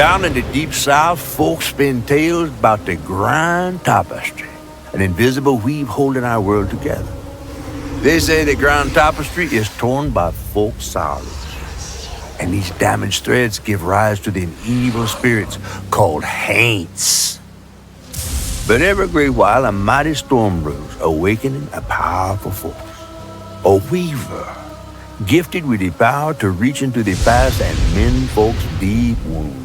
Down in the deep south, folks spin tales about the grand tapestry, an invisible weave holding our world together. They say the grand tapestry is torn by folk sorrows, and these damaged threads give rise to the evil spirits called haints. But every great while, a mighty storm brews, awakening a powerful force, a weaver, gifted with the power to reach into the past and mend folks' deep wounds.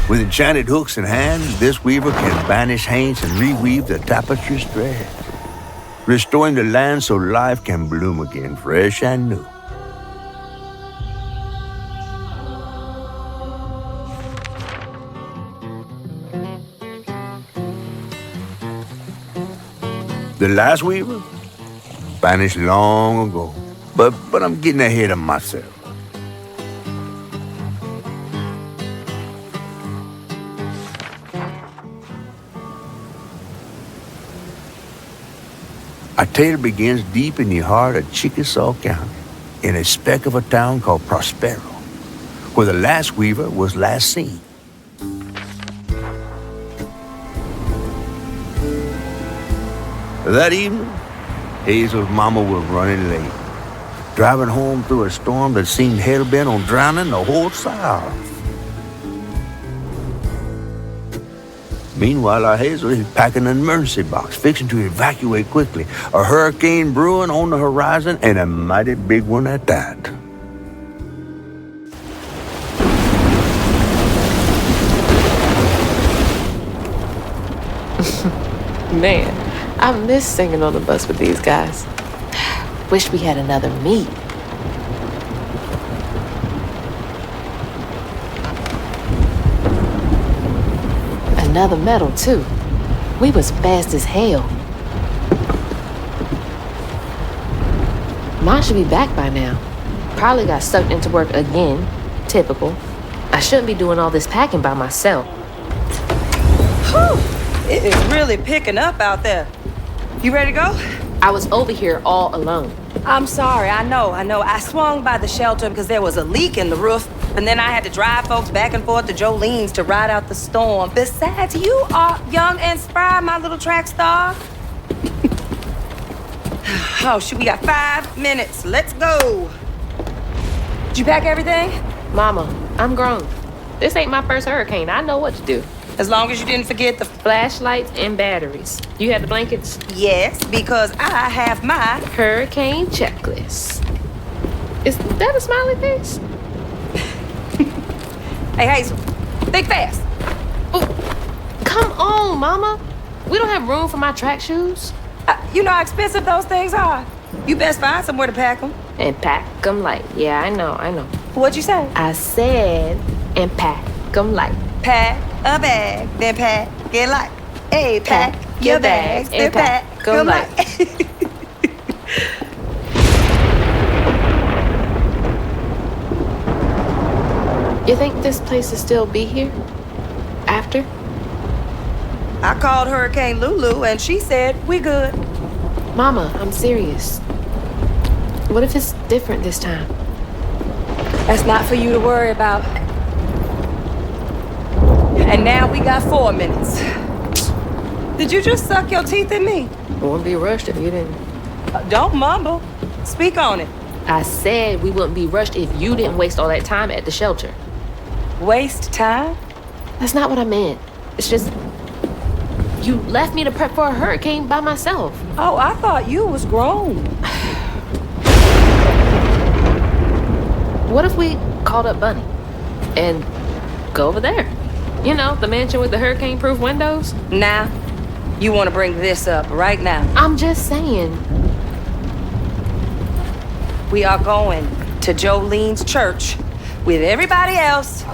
With enchanted hooks in hand, this weaver can banish haints and reweave the tapestry's thread, restoring the land so life can bloom again, fresh and new. The last weaver vanished long ago, but I'm getting ahead of myself. Our tale begins deep in the heart of Chickasaw County, in a speck of a town called Prospero, where the last weaver was last seen. That evening, Hazel's mama was running late, driving home through a storm that seemed hell-bent on drowning the whole South. Meanwhile, our Hazel is packing an emergency box, fixing to evacuate quickly. A hurricane brewing on the horizon, and a mighty big one at that. Man, I miss singing on the bus with these guys. Wish we had another meet. Another medal, too. We was fast as hell. Mine should be back by now. Probably got sucked into work again. Typical. I shouldn't be doing all this packing by myself. Whew! It is really picking up out there. You ready to go? I was over here all alone. I'm sorry, I know. I swung by the shelter because there was a leak in the roof, and then I had to drive folks back and forth to Jolene's to ride out the storm. Besides, you are young and spry, my little track star. Oh, shoot, we got 5 minutes. Let's go. Did you pack everything? Mama, I'm grown. This ain't my first hurricane. I know what to do. As long as you didn't forget the Flashlights and batteries. You have the blankets? Yes, because I have my hurricane checklist. Is that a smiley face? Hey, Hazel, think fast. Oh, come on, Mama. We don't have room for my track shoes. You know how expensive those things are. You best find somewhere to pack them. And pack them light. Yeah, I know. What'd you say? I said, and pack them light. Pack a bag, then pack it light. Hey, pack your bags, then pack them light. You think this place will still be here? After? I called Hurricane Lulu and she said, we good. Mama, I'm serious. What if it's different this time? That's not for you to worry about. And now we got 4 minutes. Did you just suck your teeth at me? I wouldn't be rushed if you didn't. Don't mumble. Speak on it. I said we wouldn't be rushed if you didn't waste all that time at the shelter. Waste time? That's not what I meant. It's just, you left me to prep for a hurricane by myself. Oh, I thought you was grown. What if we called up Bunny and go over there? You know, the mansion with the hurricane-proof windows? Now, you want to bring this up right now? I'm just saying. We are going to Jolene's church with everybody else,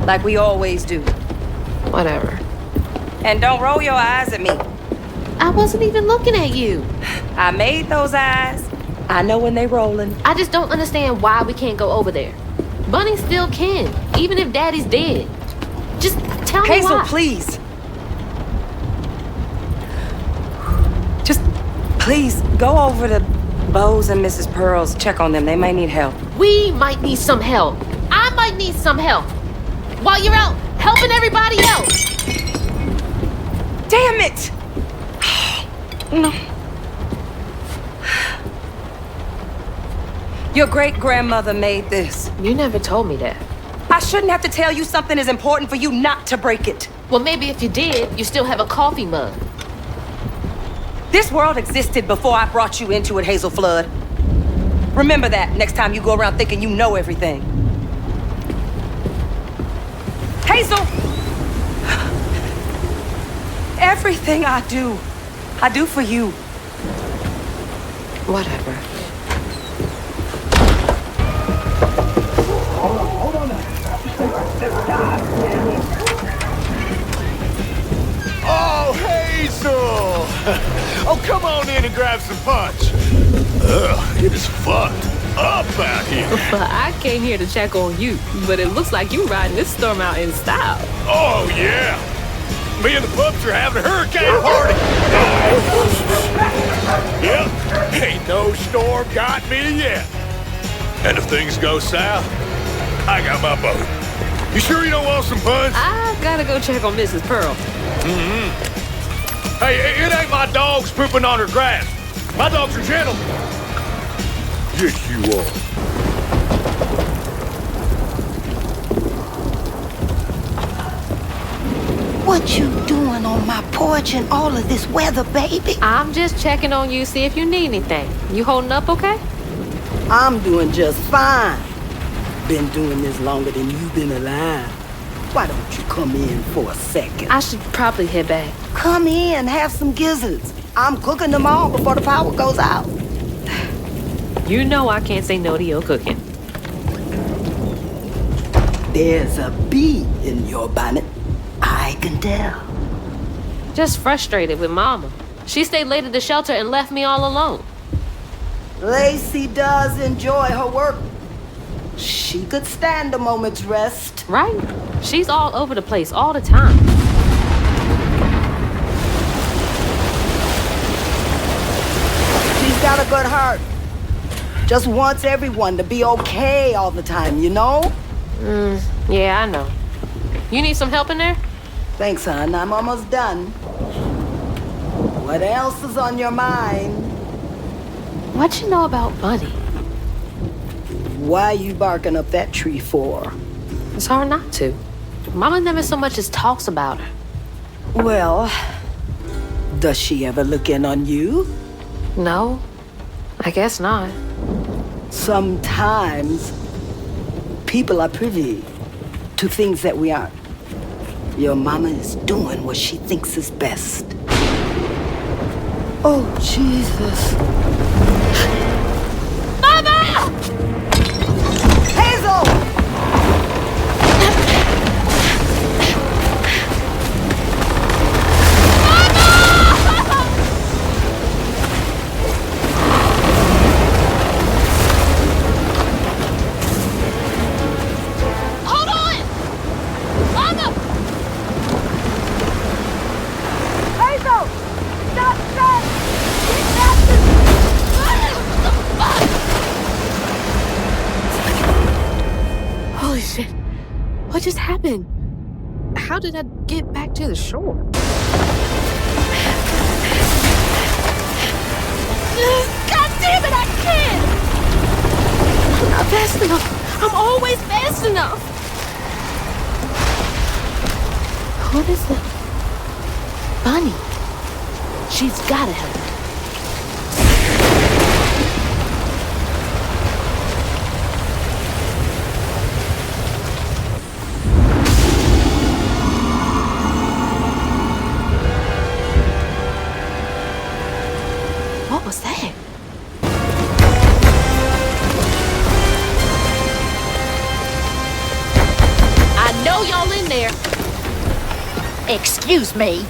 like we always do. Whatever. And don't roll your eyes at me. I wasn't even looking at you. I made those eyes. I know when they rolling. I just don't understand why we can't go over there. Bunny still can, even if Daddy's dead. Just tell me Hazel, why. please. Just please go over to Bo's and Mrs. Pearl's. Check on them. They might need help. We might need some help. I might need some help. while you're out helping everybody else. Damn it! No. Your great-grandmother made this. You never told me that. I shouldn't have to tell you something is important for you not to break it. Well, maybe if you did, you still have a coffee mug. This world existed before I brought you into it, Hazel Flood. Remember that next time you go around thinking you know everything. Hazel! Everything I do for you. Whatever. Oh, Hazel! Oh, come on in and grab some punch. Ugh, it is fucked up out here. Well, I came here to check on you, but it looks like you riding this storm out in style. Oh, yeah. Me and the pups are having a hurricane party. Yep, ain't no storm got me yet. And if things go south, I got my boat. You sure you don't want some punch? I gotta go check on Mrs. Pearl. Hey, it ain't my dogs pooping on her grass. My dogs are gentlemen. Yes, you are. What you doing on my porch in all of this weather, baby? I'm just checking on you, see if you need anything. You holding up okay? I'm doing just fine. Been doing this longer than you've been alive. Why don't you come in for a second? I should probably head back. Come in, have some gizzards. I'm cooking them all before the power goes out. You know I can't say no to your cooking. There's a bee in your bonnet. I can tell. Just frustrated with Mama. She stayed late at the shelter and left me all alone. Lacey does enjoy her work. She could stand a moment's rest. Right? She's all over the place all the time. She's got a good heart. Just wants everyone to be okay all the time, you know? Yeah, I know. You need some help in there? Thanks, hon. I'm almost done. What else is on your mind? What you know about Bunny? Why you barking up that tree for? It's hard not to. Mama never so much as talks about her. Well, does she ever look in on you? No, I guess not. Sometimes people are privy to things that we aren't. Your mama is doing what she thinks is best. Oh, Jesus. Mama! Hazel! Hold on! Mama! Hazel! Stop that! Holy shit. What just happened? How did I get back to the shore? God damn it, I can't! I'm not fast enough. I'm always fast enough. What is it? Bunny. She's gotta help. What was that? I know y'all in there. Excuse me.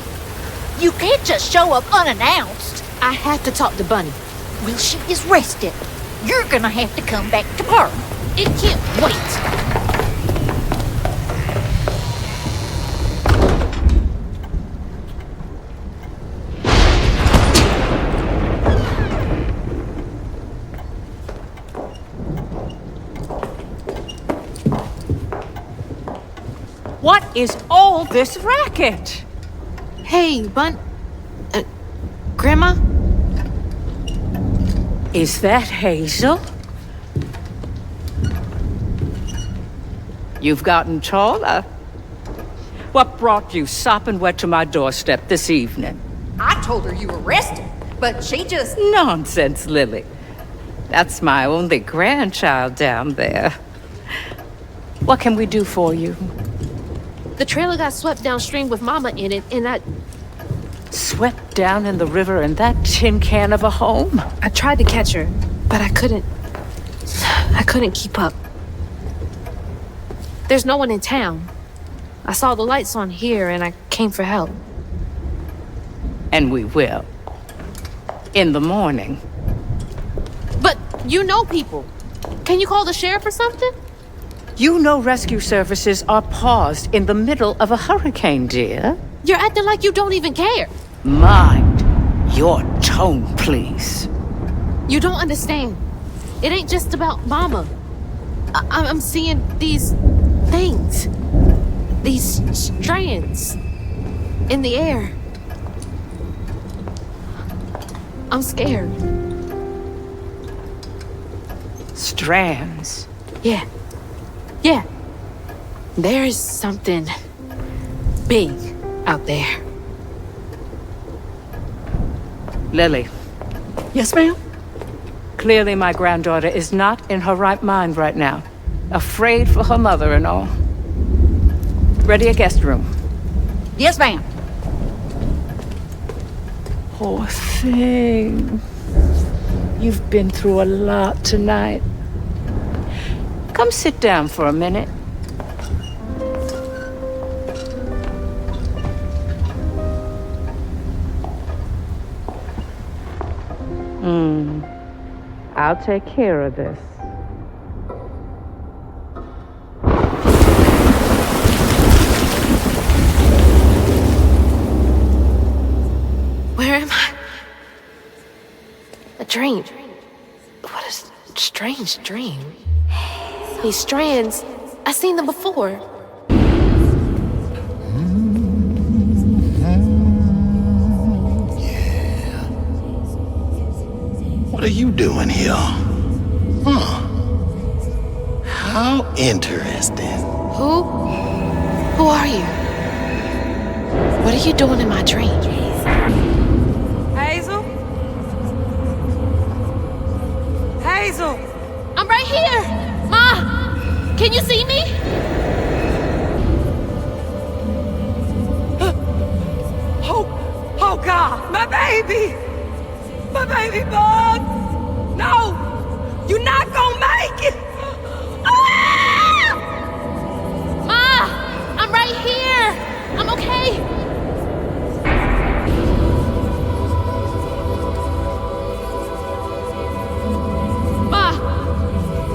You can't just show up unannounced. I have to talk to Bunny. Well, she is rested. You're gonna have to come back tomorrow. It can't wait. What is all this racket? Hey, Grandma? Is that Hazel? You've gotten taller. What brought you sopping wet to my doorstep this evening? I told her you were resting, but she just... Nonsense, Lily. That's my only grandchild down there. What can we do for you? The trailer got swept downstream with Mama in it, and Swept down in the river in that tin can of a home? I tried to catch her, but I couldn't keep up. There's no one in town. I saw the lights on here, and I came for help. And we will. In the morning. But you know people. Can you call the sheriff or something? You know rescue services are paused in the middle of a hurricane, dear. You're acting like you don't even care. Mind your tone, please. You don't understand. It ain't just about Mama. I'm seeing these things. These strands in the air. I'm scared. Strands? Yeah. There's something big out there. Lily. Yes, ma'am? Clearly my granddaughter is not in her right mind right now. Afraid for her mother and all. Ready a guest room. Yes, ma'am. Poor thing. You've been through a lot tonight. Come sit down for a minute. I'll take care of this. Where am I? A dream. What a strange dream. These strands, I've seen them before. What are you doing here? How interesting. Who are you? What are you doing in my dream? Hazel? Hazel! I'm right here! Ma! Can you see me? Oh God, my baby! My baby bug! No! You're not gonna make it! Ah! Ma! I'm right here! I'm okay!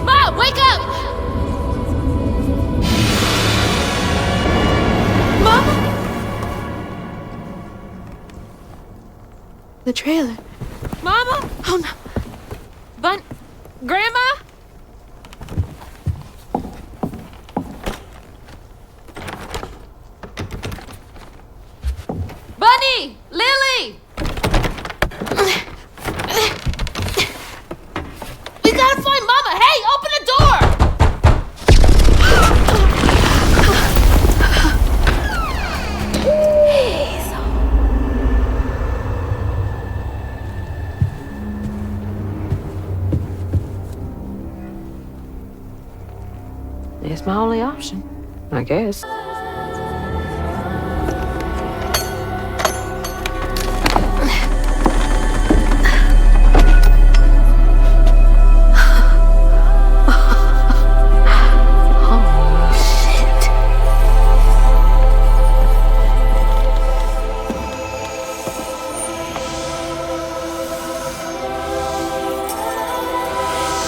Ma, wake up! Mama? The trailer. Mama? Oh no. Grandma? Bunny! Lily! We gotta find Mama! Hey, open the door! It's my only option, I guess.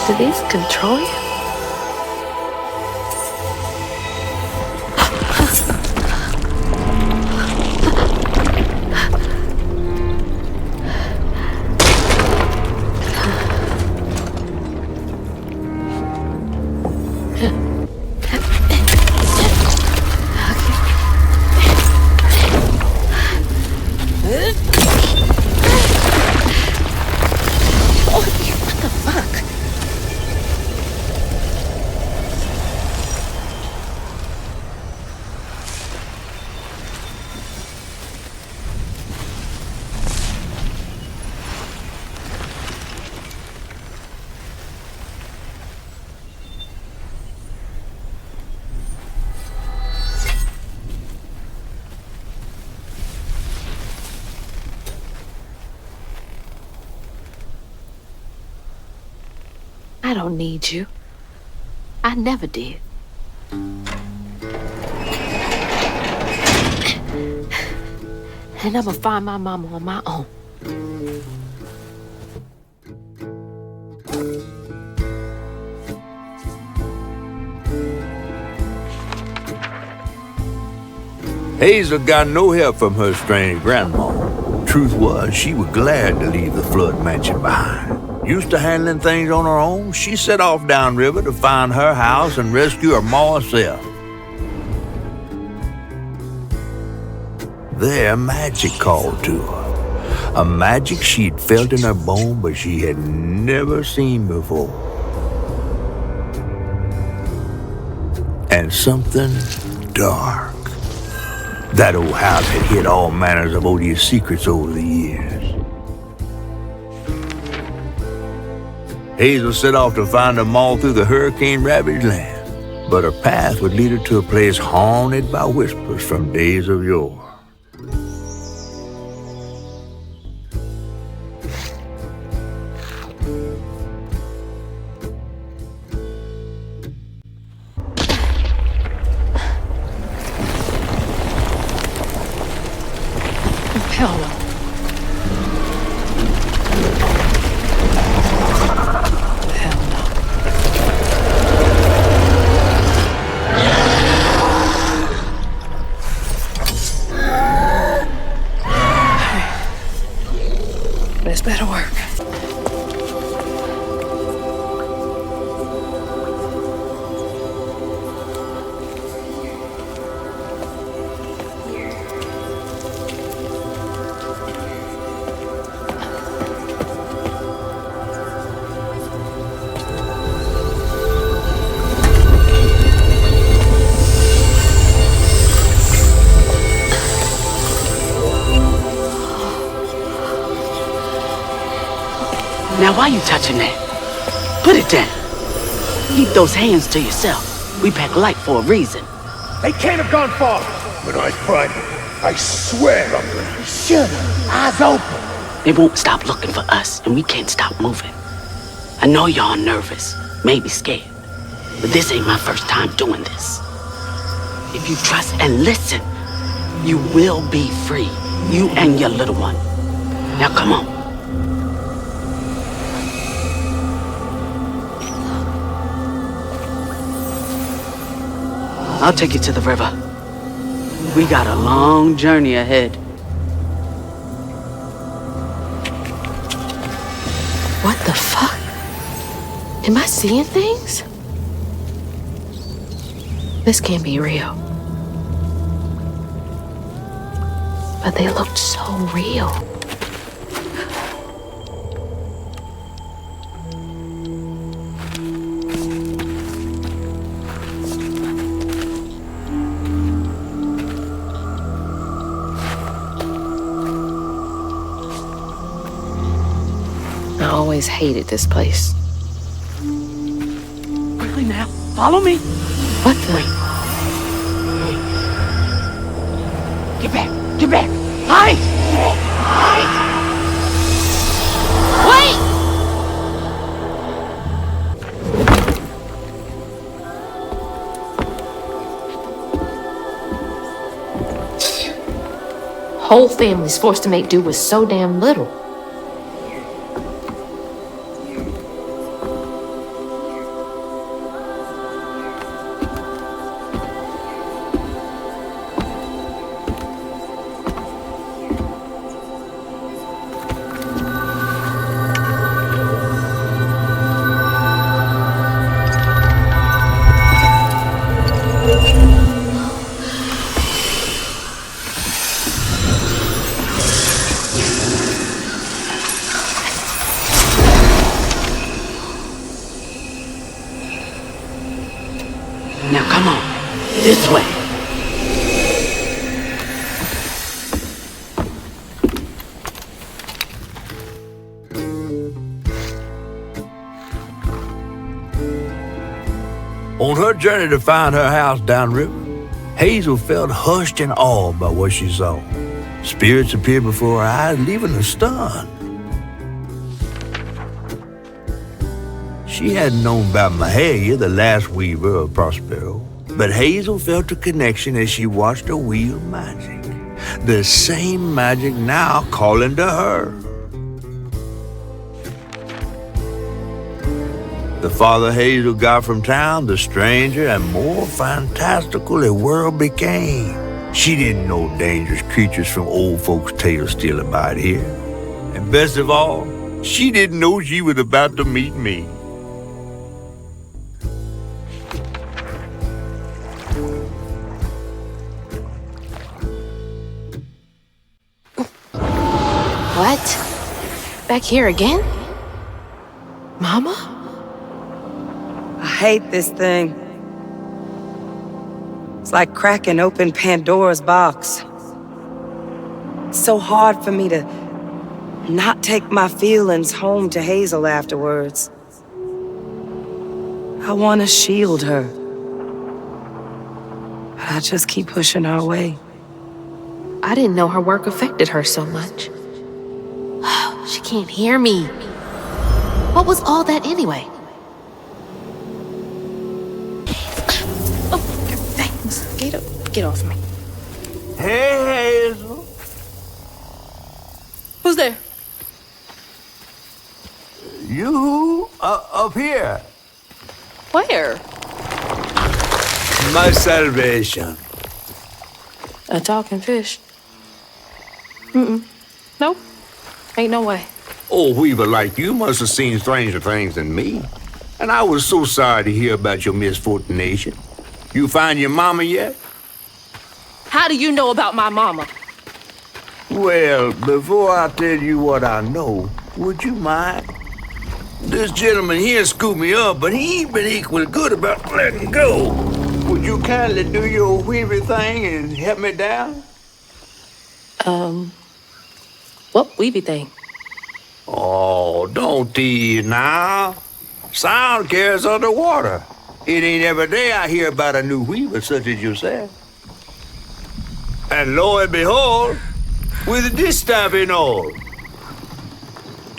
Do these control you? I don't need you. I never did. And I'm gonna find my mama on my own. Hazel got no help from her strange grandma. Truth was, she was glad to leave the flood mansion behind. Used to handling things on her own, she set off downriver to find her house and rescue her ma herself. There, magic called to her. A magic she'd felt in her bone, but she had never seen before. And something dark. That old house had hid all manners of odious secrets over the years. Hazel set off to find them all through the hurricane-ravaged land, but her path would lead her to a place haunted by whispers from days of yore. Hell no. Hell no. This better work. Now, why you touching that? Put it down. Keep those hands to yourself. We pack light for a reason. They can't have gone far. When I find them, I swear I'm gonna... Should've. Eyes open. They won't stop looking for us, and we can't stop moving. I know y'all nervous, maybe scared, but this ain't my first time doing this. If you trust and listen, you will be free. You and your little one. Now, come on. I'll take you to the river. We got a long journey ahead. What the fuck? Am I seeing things? This can't be real. But they looked so real. I always hated this place. Quickly now, follow me. What the? Get back, get back. Hide! Hide! Wait! Whole family's forced to make do with so damn little. Now come on, this way. On her journey to find her house downriver, Hazel felt hushed and awed by what she saw. Spirits appeared before her eyes, leaving her stunned. She hadn't known about Mahalia, the last weaver of Prospero, but Hazel felt a connection as she watched her wheel magic. The same magic now calling to her. The farther Hazel got from town, the stranger and more fantastical the world became. She didn't know dangerous creatures from old folks' tales still abide here. And best of all, she didn't know she was about to meet me. What? Back here again? Mama? I hate this thing. It's like cracking open Pandora's box. It's so hard for me to not take my feelings home to Hazel afterwards. I want to shield her. But I just keep pushing her away. I didn't know her work affected her so much. She can't hear me. What was all that anyway? Oh, thanks. Get off me. Hey, Hazel. Who's there? You up here. Where? My salvation. A talking fish. Nope. Ain't no way. Old weaver like you must have seen stranger things than me. And I was so sorry to hear about your misfortunation. You find your mama yet? How do you know about my mama? Well, before I tell you what I know, would you mind? This gentleman here scooped me up, but he ain't been equal good about letting go. Would you kindly do your weavy thing and help me down? What weavy thing? Oh, don't tease now. Sound carries underwater. It ain't every day I hear about a new weaver such as yourself. And lo and behold, with this stuff and all.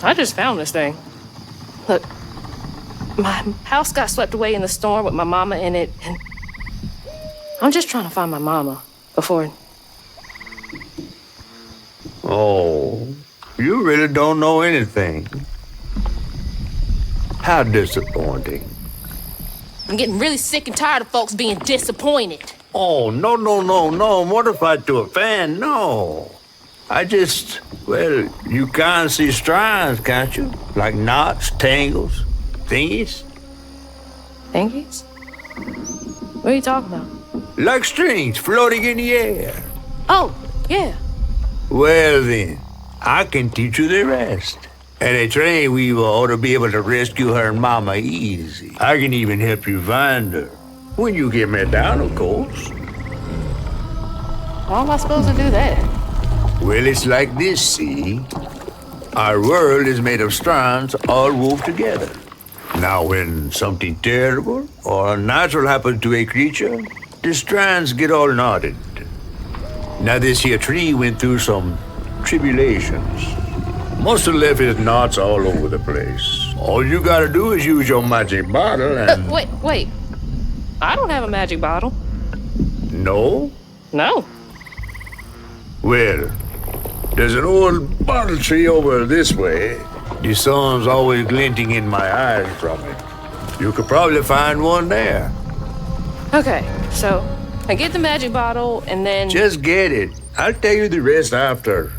I just found this thing. Look, my house got swept away in the storm with my mama in it, and I'm just trying to find my mama before... Oh, you really don't know anything. How disappointing. I'm getting really sick and tired of folks being disappointed. Oh, no, mortified to a fan, no. I just, well, you can't see strands, can't you? Like knots, tangles, thingies. Thingies? What are you talking about? Like strings floating in the air. Oh, yeah. Well then, I can teach you the rest. And a train weaver ought to be able to rescue her mama easy. I can even help you find her. When you get me down, of course. How am I supposed to do that? Well, it's like this, see? Our world is made of strands all wove together. Now, when something terrible or unnatural happens to a creature, the strands get all knotted. Now, this here tree went through some tribulations. Must have left his knots all over the place. All you gotta do is use your magic bottle and... Wait. I don't have a magic bottle. No? No. Well, there's an old bottle tree over this way. The sun's always glinting in my eyes from it. You could probably find one there. Okay, so I get the magic bottle and then... Just get it. I'll tell you the rest after.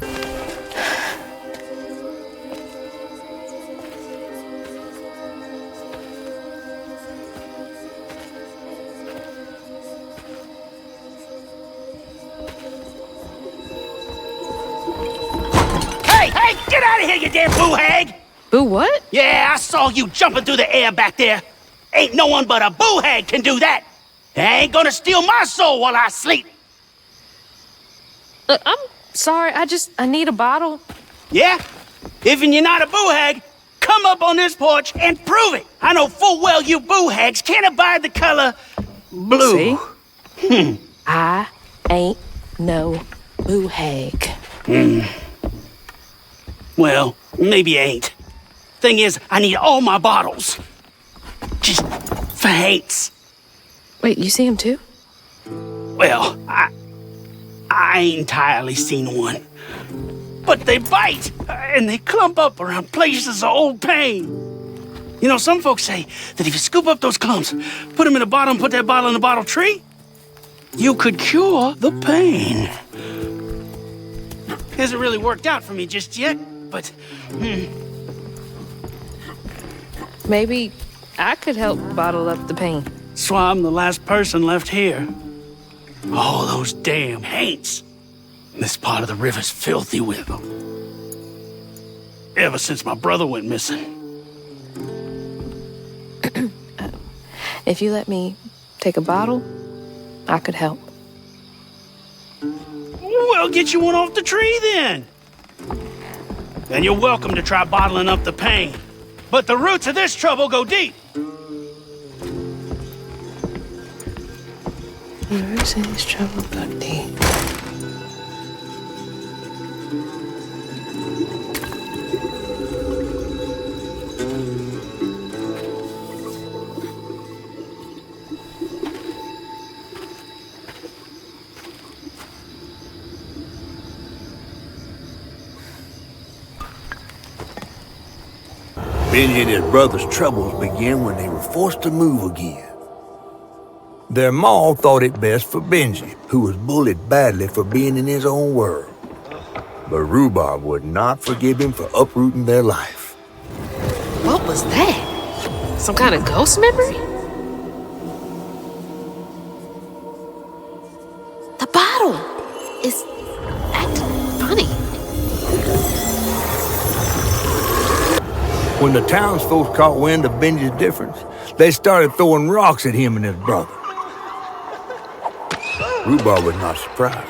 Hey, get out of here, you damn boo hag! Boo what? Yeah, I saw you jumping through the air back there. Ain't no one but a boo hag can do that. They ain't gonna steal my soul while I sleep. Look, I'm sorry, I need a bottle. Yeah? If you're not a boo hag, come up on this porch and prove it. I know full well you boo hags can't abide the color blue. See? I ain't no boo hag. Well, maybe you ain't. Thing is, I need all my bottles. Just for hates. Wait, you see him too? Well, I ain't entirely seen one. But they bite, and they clump up around places of old pain. You know, some folks say that if you scoop up those clumps, put them in a bottle and put that bottle in a bottle tree, you could cure the pain. Hasn't really worked out for me just yet, but... Maybe I could help bottle up the pain. That's why I'm the last person left here. All those damn haints. This part of the river's filthy with them. Ever since my brother went missing. If you let me take a bottle, I could help. Well, get you one off the tree then. And you're welcome to try bottling up the pain. But the roots of this trouble go deep. The roots of this trouble go deep. Benji and his brother's troubles began when they were forced to move again. Their ma thought it best for Benji, who was bullied badly for being in his own world. But Rhubarb would not forgive him for uprooting their life. What was that? Some kind of ghost memory? The bottle is acting funny. When the townsfolk caught wind of Benji's difference, they started throwing rocks at him and his brother. Rhubarb was not surprised.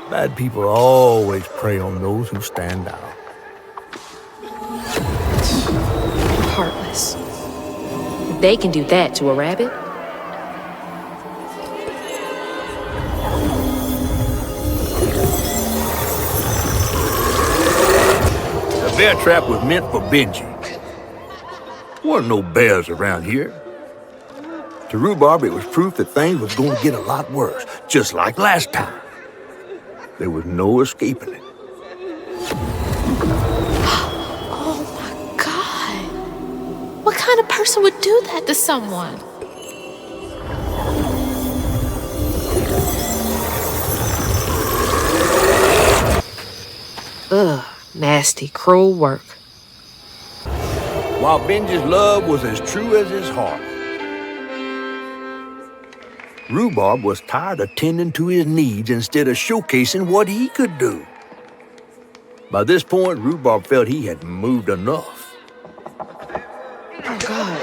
Bad people always prey on those who stand out. Heartless. They can do that to a rabbit. The bear trap was meant for Benji. There weren't no bears around here. To Rhubarb, it was proof that things was going to get a lot worse, just like last time. There was no escaping it. Oh my God. What kind of person would do that to someone? Ugh, nasty, cruel work. While Benji's love was as true as his heart, Rhubarb was tired of tending to his needs instead of showcasing what he could do. By this point, Rhubarb felt he had moved enough. Oh God.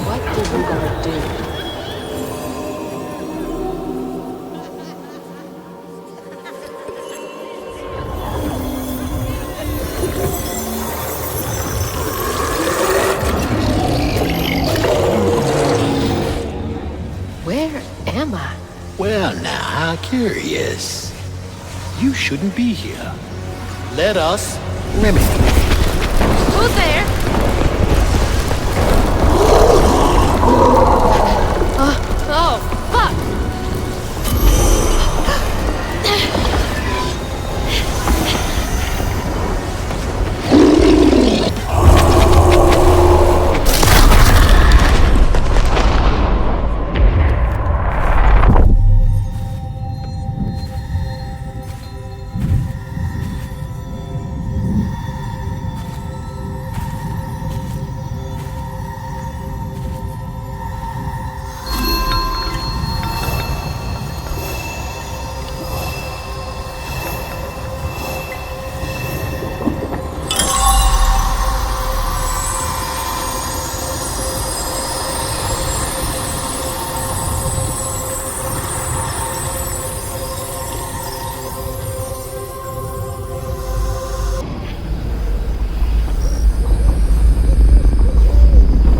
What did Rhubarb do? Where am I? Well, now, how curious. You shouldn't be here. Let us remedy. Who's there? Oh, fuck!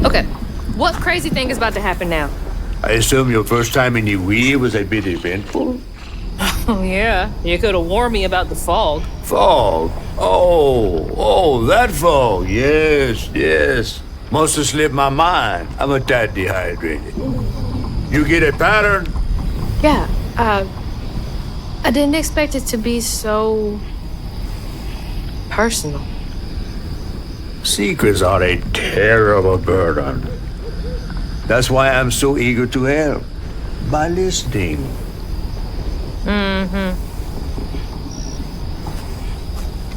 Okay, what crazy thing is about to happen now? I assume your first time in Niue was a bit eventful? Oh, yeah. You could have warned me about the fog. Fog? Oh, that fog. Yes. Must have slipped my mind. I'm a tad dehydrated. You get a pattern? Yeah, I didn't expect it to be so personal. Secrets are a terrible burden. That's why I'm so eager to help. By listening.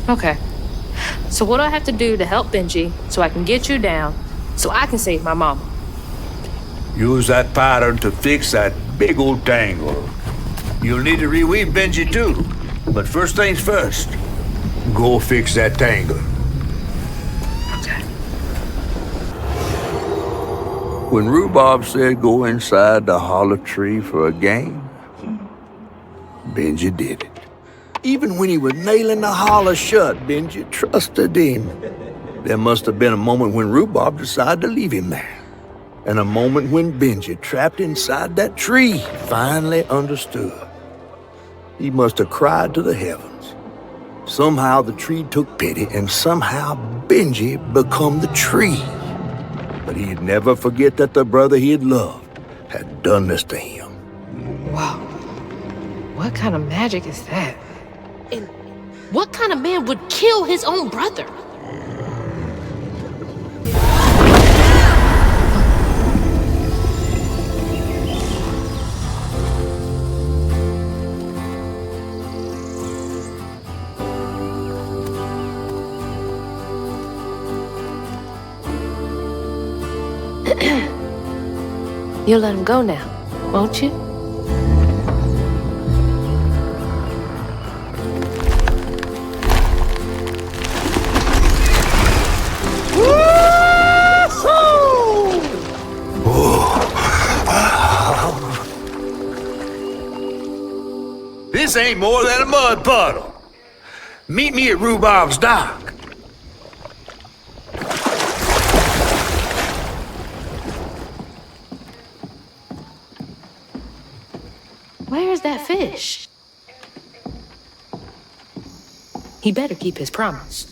Okay. So what do I have to do to help Benji so I can get you down so I can save my mama? Use that pattern to fix that big old tangle. You'll need to reweave Benji too. But first things first, go fix that tangle. Okay. When Rhubarb said go inside the hollow tree for a game, Benji did it. Even when he was nailing the hollow shut, Benji trusted him. There must have been a moment when Rhubarb decided to leave him there. And a moment when Benji, trapped inside that tree, finally understood. He must have cried to the heavens. Somehow the tree took pity, and somehow Benji become the tree. But he'd never forget that the brother he had loved had done this to him. Wow. What kind of magic is that? And what kind of man would kill his own brother? You'll let him go now, won't you? This ain't more than a mud puddle. Meet me at Rhubarb's dock. Where's that fish? He better keep his promise.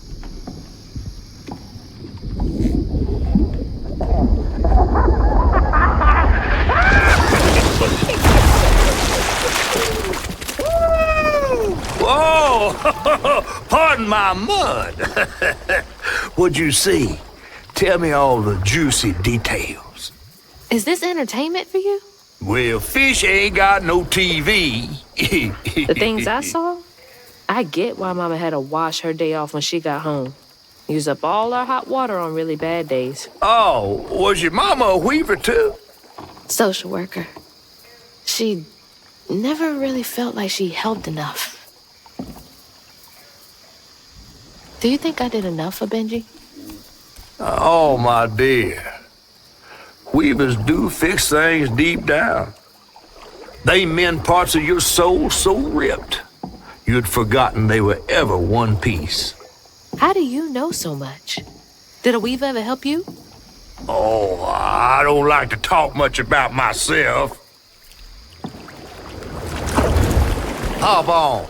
Whoa! Pardon my mud. What'd you see? Tell me all the juicy details. Is this entertainment for you? Well, fish ain't got no TV. The things I saw? I get why Mama had to wash her day off when she got home. Use up all our hot water on really bad days. Oh, was your mama a weaver too? Social worker. She never really felt like she helped enough. Do you think I did enough for Benji? Oh, my dear. Weavers do fix things deep down. They mend parts of your soul so ripped, you'd forgotten they were ever one piece. How do you know so much? Did a weaver ever help you? Oh, I don't like to talk much about myself. Hop on.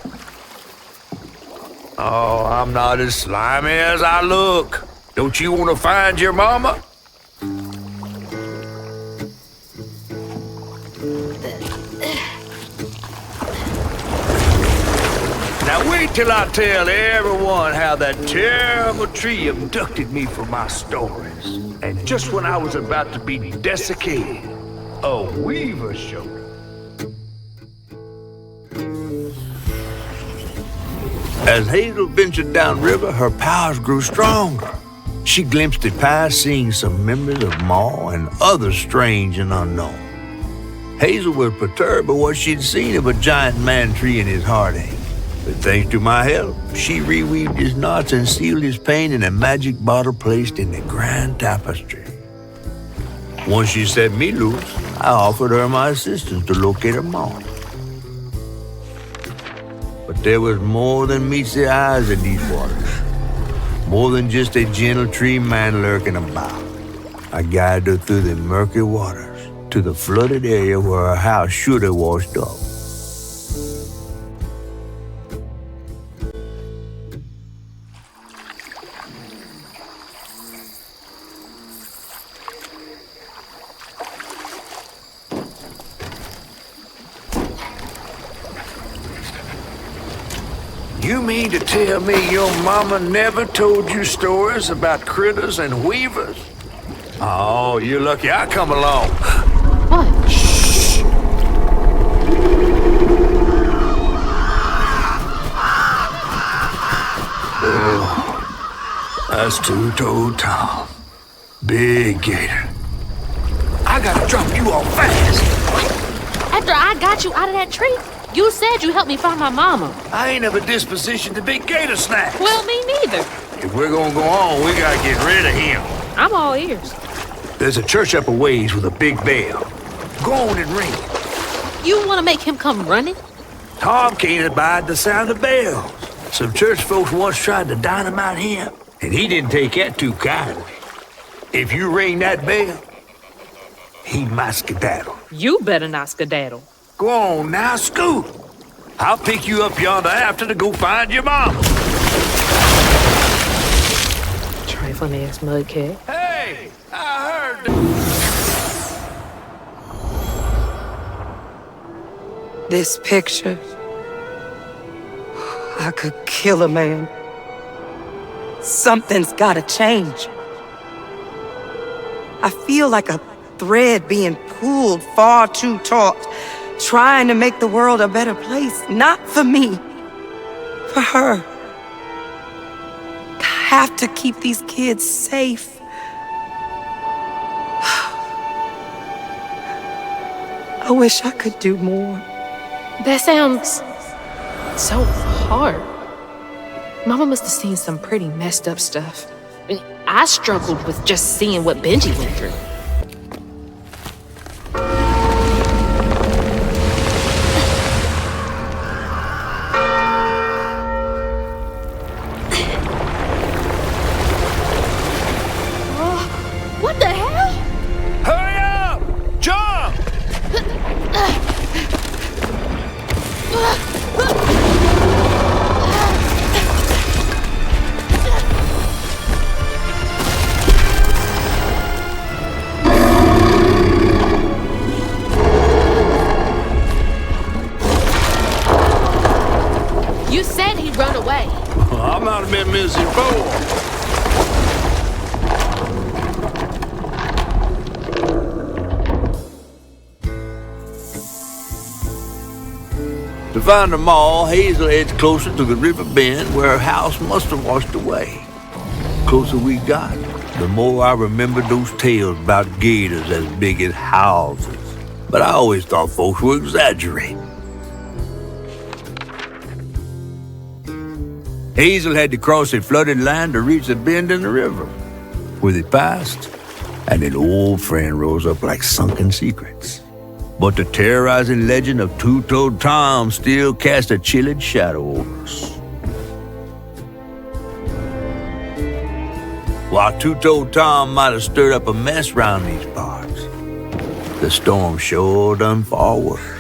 Oh, I'm not as slimy as I look. Don't you want to find your mama? Now wait till I tell everyone how that terrible tree abducted me for my stories. And just when I was about to be desiccated, a weaver showed up. As Hazel ventured downriver, her powers grew stronger. She glimpsed it past, seeing some memories of Ma and others strange and unknown. Hazel was perturbed by what she'd seen of a giant man tree in his heartache. But thanks to my help, she reweaved his knots and sealed his pain in a magic bottle placed in the grand tapestry. Once she set me loose, I offered her my assistance to locate her mom. But there was more than meets the eyes in these waters. More than just a gentle tree man lurking about. I guided her through the murky waters to the flooded area where her house should have washed up. You mean to tell me your mama never told you stories about critters and weavers? Oh, you're lucky I come along. What? Shh. Oh, that's Two-Toed Tom. Big gator. I gotta drop you off fast. What? After I got you out of that tree? You said you helped me find my mama. I ain't of a disposition to be gator snacks. Well, me neither. If we're gonna go on, we gotta get rid of him. I'm all ears. There's a church up a ways with a big bell. Go on and ring it. You want to make him come running? Tom can't abide the sound of bells. Some church folks once tried to dynamite him, and he didn't take that too kindly. If you ring that bell, he might skedaddle. You better not skedaddle. Go on now, scoot. I'll pick you up yonder after to go find your mom. Trifling ass mudcat. Hey, I heard. This picture, I could kill a man. Something's gotta change. I feel like a thread being pulled far too taut, trying to make the world a better place. Not for me, for her. I have to keep these kids safe. I wish I could do more. That sounds so hard. Mama must have seen some pretty messed up stuff. I struggled with just seeing what Benji went through. What the hell? Hurry up! Jump! You said he'd run away. I might have been missing before. To find them all, Hazel heads closer to the river bend where her house must have washed away. The closer we got, the more I remembered those tales about gators as big as houses. But I always thought folks were exaggerating. Hazel had to cross a flooded land to reach the bend in the river. Where they passed, and an old friend rose up like sunken secrets. But the terrorizing legend of Two-Toed Tom still cast a chilling shadow over us. While Two-Toed Tom might have stirred up a mess round these parts, the storm sure done far worse.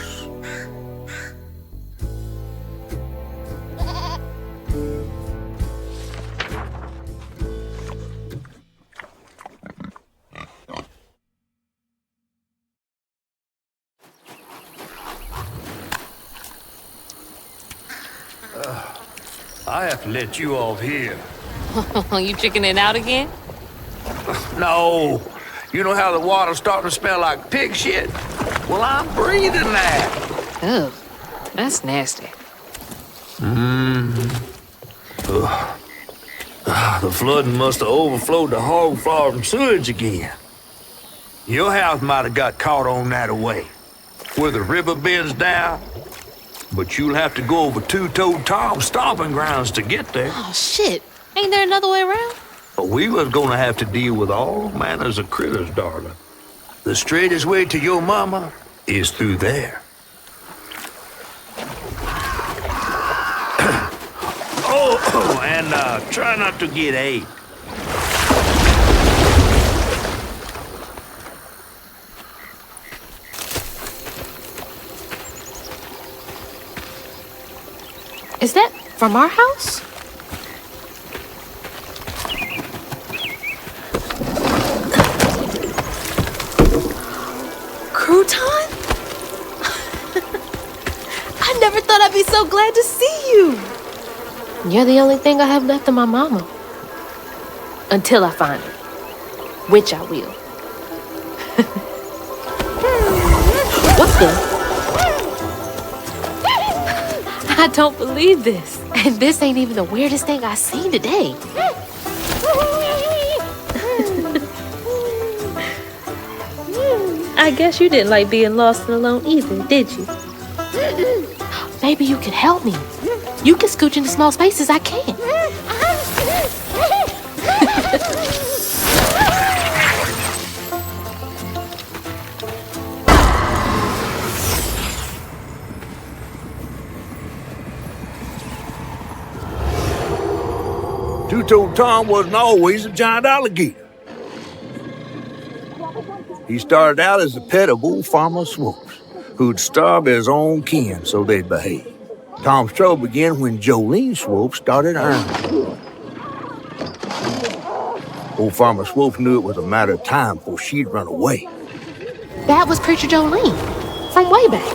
I have to let you off here. You chickening out again? No. You know how the water's starting to smell like pig shit? Well, I'm breathing that. Ugh, that's nasty. The flooding must have overflowed the hog farm sewage again. Your house might have got caught on that away, where the river bends down. But you'll have to go over Two-Toed Tom's stomping grounds to get there. Oh, shit. Ain't there another way around? But we was gonna have to deal with all manners of critters, darling. The straightest way to your mama is through there. And try not to get ate. Is that from our house? Crouton? I never thought I'd be so glad to see you. You're the only thing I have left of my mama. Until I find her. Which I will. What's the... I don't believe this. And this ain't even the weirdest thing I've seen today. I guess you didn't like being lost and alone either, did you? Maybe you can help me. You can scooch into small spaces I can't. Two-Toed Tom wasn't always a giant alligator. He started out as a pet of old Farmer Swoops, who'd starve his own kin so they'd behave. Tom's trouble began when Jolene Swope started earning. Old Farmer Swope knew it was a matter of time before she'd run away. That was Preacher Jolene, from way back.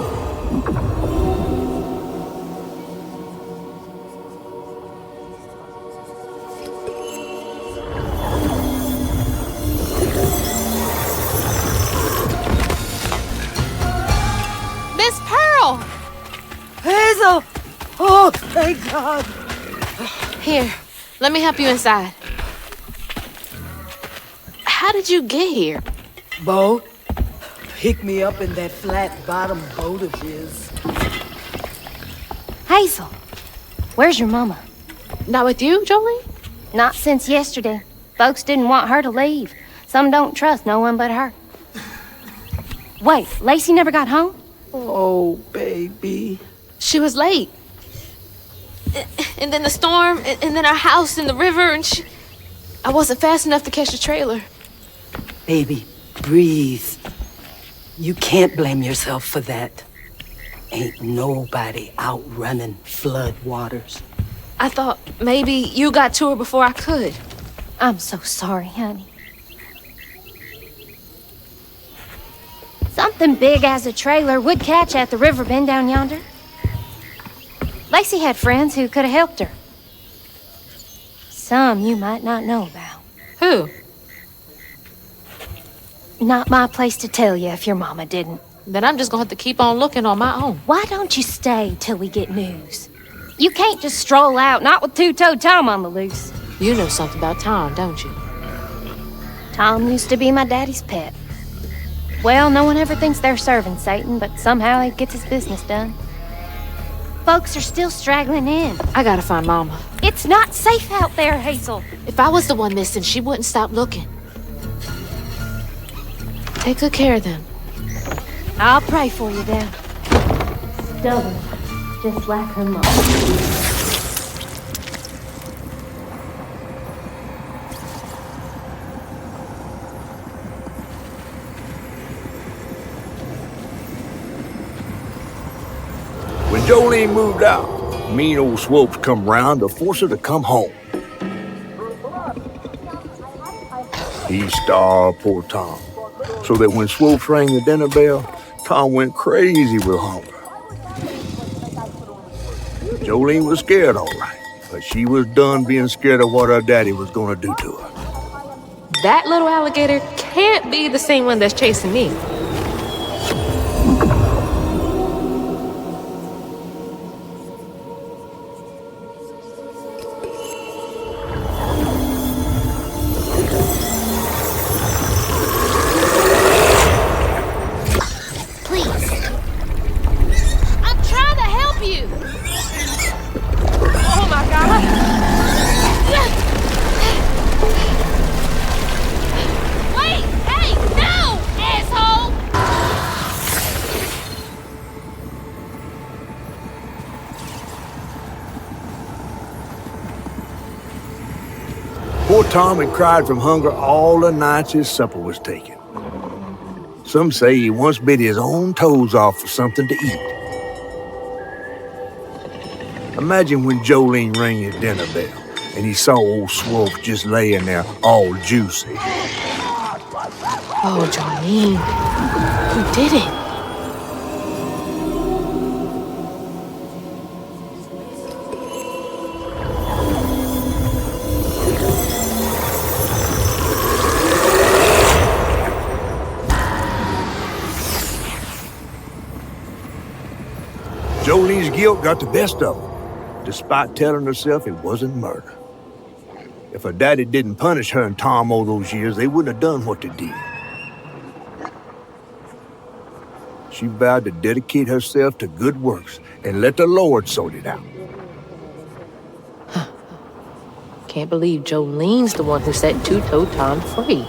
Miss Pearl! Hazel! Oh, thank God. Here, let me help you inside. How did you get here? Bo, pick me up in that flat-bottom boat of his. Hazel, where's your mama? Not with you, Jolene? Not since yesterday. Folks didn't want her to leave. Some don't trust no one but her. Wait, Lacey never got home? Oh, baby. She was late. And then the storm, and then our house in the river, and I wasn't fast enough to catch the trailer. Baby, breathe. You can't blame yourself for that. Ain't nobody outrunning flood waters. I thought maybe you got to her before I could. I'm so sorry, honey. Something big as a trailer would catch at the river bend down yonder. Lacey had friends who could have helped her. Some you might not know about. Who? Not my place to tell you if your mama didn't. Then I'm just gonna have to keep on looking on my own. Why don't you stay till we get news? You can't just stroll out, not with Two-Toed Tom on the loose. You know something about Tom, don't you? Tom used to be my daddy's pet. Well, no one ever thinks they're serving Satan, but somehow he gets his business done. Folks are still straggling in. I gotta find Mama. It's not safe out there, Hazel. If I was the one missing, she wouldn't stop looking. Take good care of them. I'll pray for you then. Stubborn, just like her mom. When Jolene moved out, mean old Swopes come round to force her to come home. He starved poor Tom, so that when Swopes rang the dinner bell, Tom went crazy with hunger. Jolene was scared, all right, but she was done being scared of what her daddy was gonna do to her. That little alligator can't be the same one that's chasing me. Poor Tom had cried from hunger all the nights his supper was taken. Some say he once bit his own toes off for something to eat. Imagine when Jolene rang his dinner bell and he saw old Swope just laying there all juicy. Oh, Jolene, who did it? Jolene's guilt got the best of her, despite telling herself it wasn't murder. If her daddy didn't punish her and Tom all those years, they wouldn't have done what they did. She vowed to dedicate herself to good works and let the Lord sort it out. Can't believe Jolene's the one who set Two-Toe Tom free.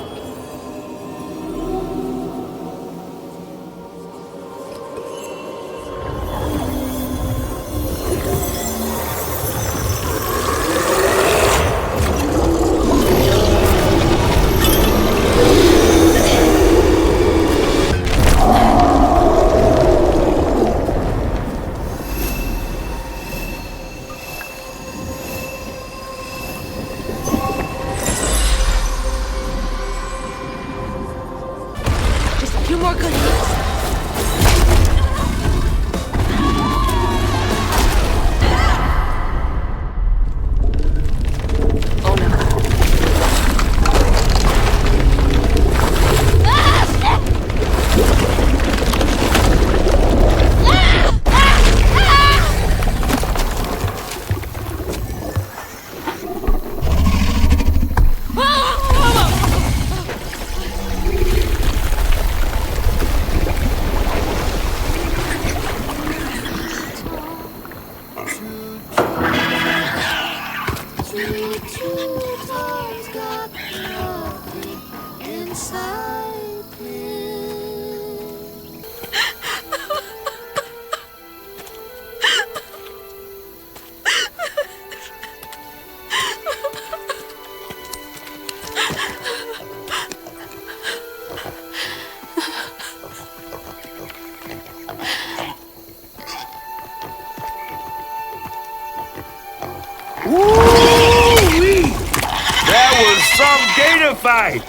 Fight.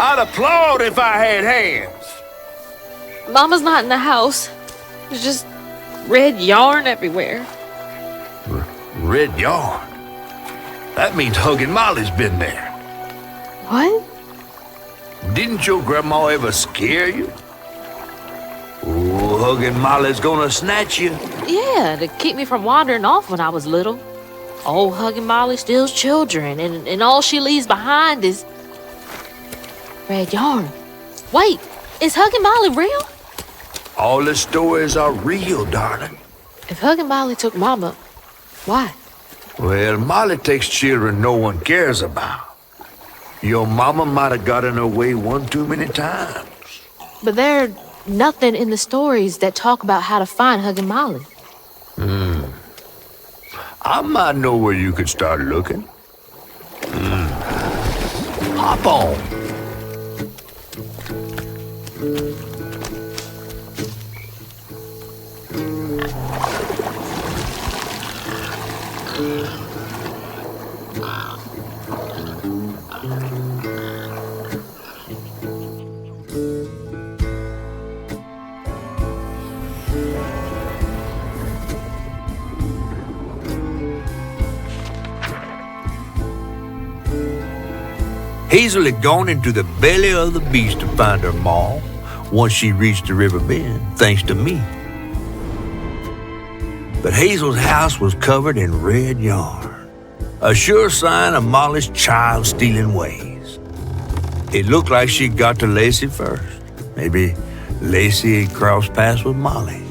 I'd applaud if I had hands. Mama's not in the house. There's just red yarn everywhere. Red yarn? That means Huggin' Molly's been there. What? Didn't your grandma ever scare you? Oh, Huggin' Molly's gonna snatch you. Yeah, to keep me from wandering off when I was little. Old Huggin' Molly steals children, and all she leaves behind is red yarn. Wait, is Huggin' Molly real? All the stories are real, darling. If Huggin' Molly took Mama, why? Well, Molly takes children no one cares about. Your mama might have got in her way one too many times. But there's nothing in the stories that talk about how to find Huggin' Molly. I might know where you could start looking. Hop on. Hazel had gone into the belly of the beast to find her maw once she reached the river bend, thanks to me. But Hazel's house was covered in red yarn, a sure sign of Molly's child-stealing ways. It looked like she'd got to Lacey first. Maybe Lacey had crossed paths with Molly.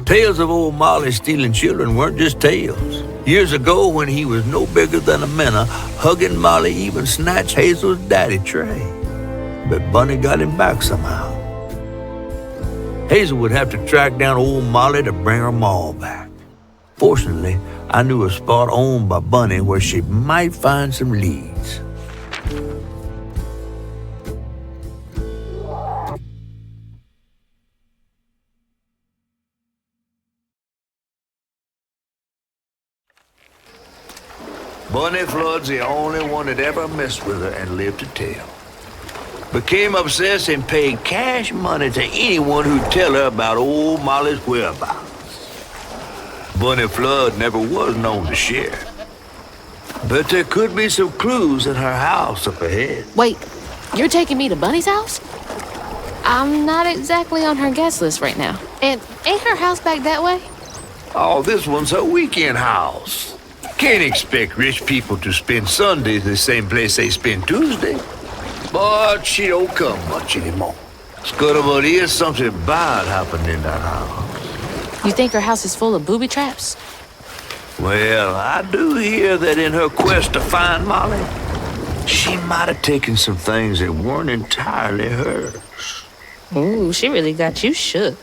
Tales of old Molly stealing children weren't just tales. Years ago, when he was no bigger than a minnow, Huggin' Molly even snatched Hazel's daddy, Trey. But Bunny got him back somehow. Hazel would have to track down old Molly to bring her maw back. Fortunately, I knew a spot owned by Bunny where she might find some leads. Bunny Flood's the only one that ever messed with her and lived to tell. Became obsessed and paid cash money to anyone who'd tell her about old Molly's whereabouts. Bunny Flood never was known to share. But there could be some clues in her house up ahead. Wait, you're taking me to Bunny's house? I'm not exactly on her guest list right now. And ain't her house back that way? Oh, this one's her weekend house. Can't expect rich people to spend Sunday the same place they spend Tuesday. But she don't come much anymore. Scudder, but here's something bad happened in that house. You think her house is full of booby traps? Well, I do hear that in her quest to find Molly, she might have taken some things that weren't entirely hers. Ooh, she really got you shook.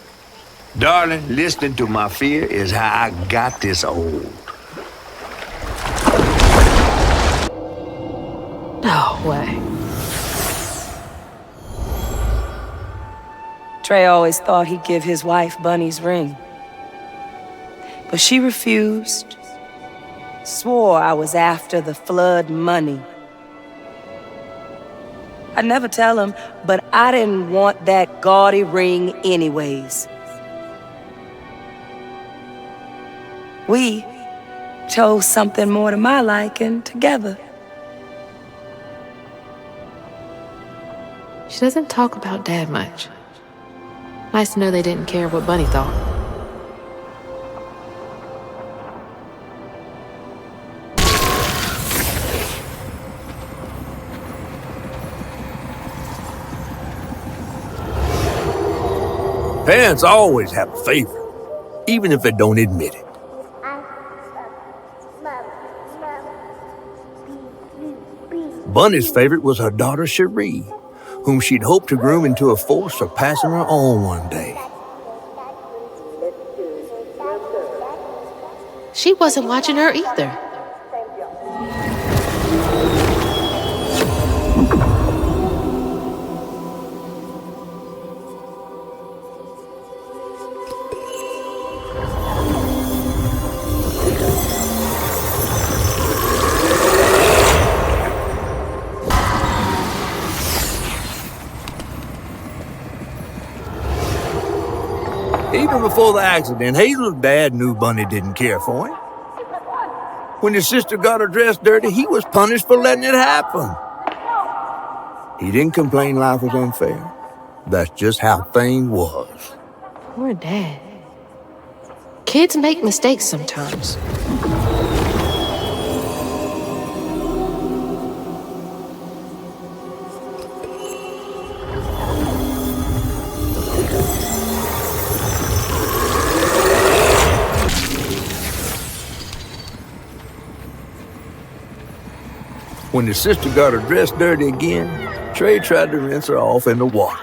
Darling, listening to my fear is how I got this old. No way. Trey always thought he'd give his wife Bunny's ring. But she refused. Swore I was after the flood money. I'd never tell him, but I didn't want that gaudy ring anyways. We chose something more to my liking together. She doesn't talk about Dad much. Nice to know they didn't care what Bunny thought. Parents always have a favorite, even if they don't admit it. Bunny's favorite was her daughter Cherie, whom she'd hoped to groom into a force surpassing her own one day. She wasn't watching her either. Even before the accident, Hazel's dad knew Bunny didn't care for him. When his sister got her dress dirty, he was punished for letting it happen. He didn't complain life was unfair. That's just how things was. Poor Dad. Kids make mistakes sometimes. When his sister got her dress dirty again, Trey tried to rinse her off in the water.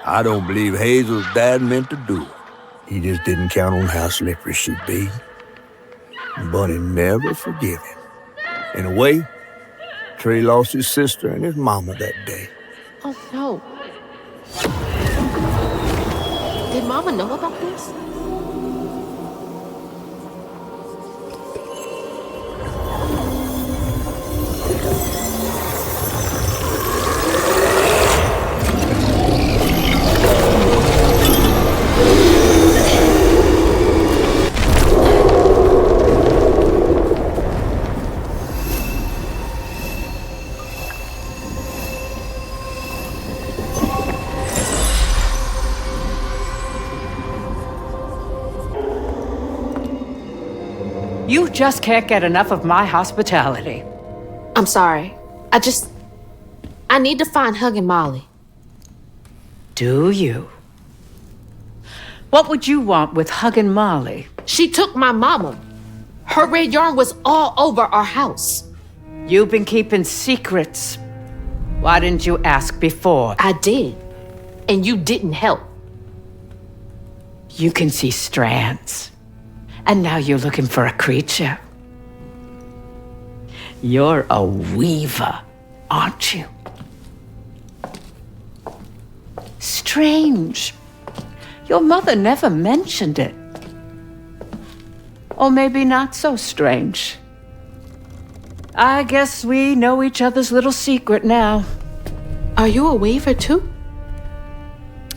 I don't believe Hazel's dad meant to do it. He just didn't count on how slippery she'd be. Bunny never forgave him. In a way, Trey lost his sister and his mama that day. Oh, no. Did Mama know about this? You just can't get enough of my hospitality. I'm sorry. I need to find Hug and Molly. Do you? What would you want with Hug and Molly? She took my mama. Her red yarn was all over our house. You've been keeping secrets. Why didn't you ask before? I did. And you didn't help. You can see strands. And now you're looking for a creature. You're a weaver, aren't you? Strange. Your mother never mentioned it. Or maybe not so strange. I guess we know each other's little secret now. Are you a weaver too?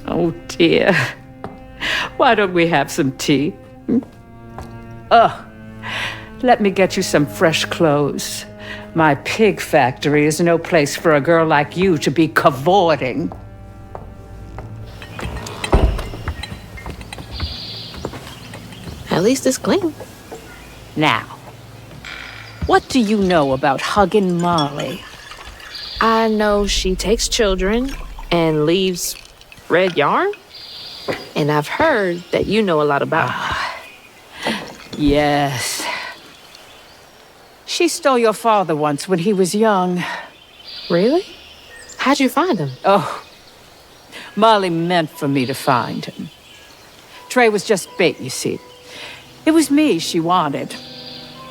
Oh dear. Why don't we have some tea? Let me get you some fresh clothes. My pig factory is no place for a girl like you to be cavorting. At least it's clean. Now, what do you know about hugging Molly? I know she takes children and leaves red yarn. And I've heard that you know a lot about her. Yes. She stole your father once when he was young. Really? How'd you find him? Oh, Molly meant for me to find him. Trey was just bait, you see. It was me she wanted.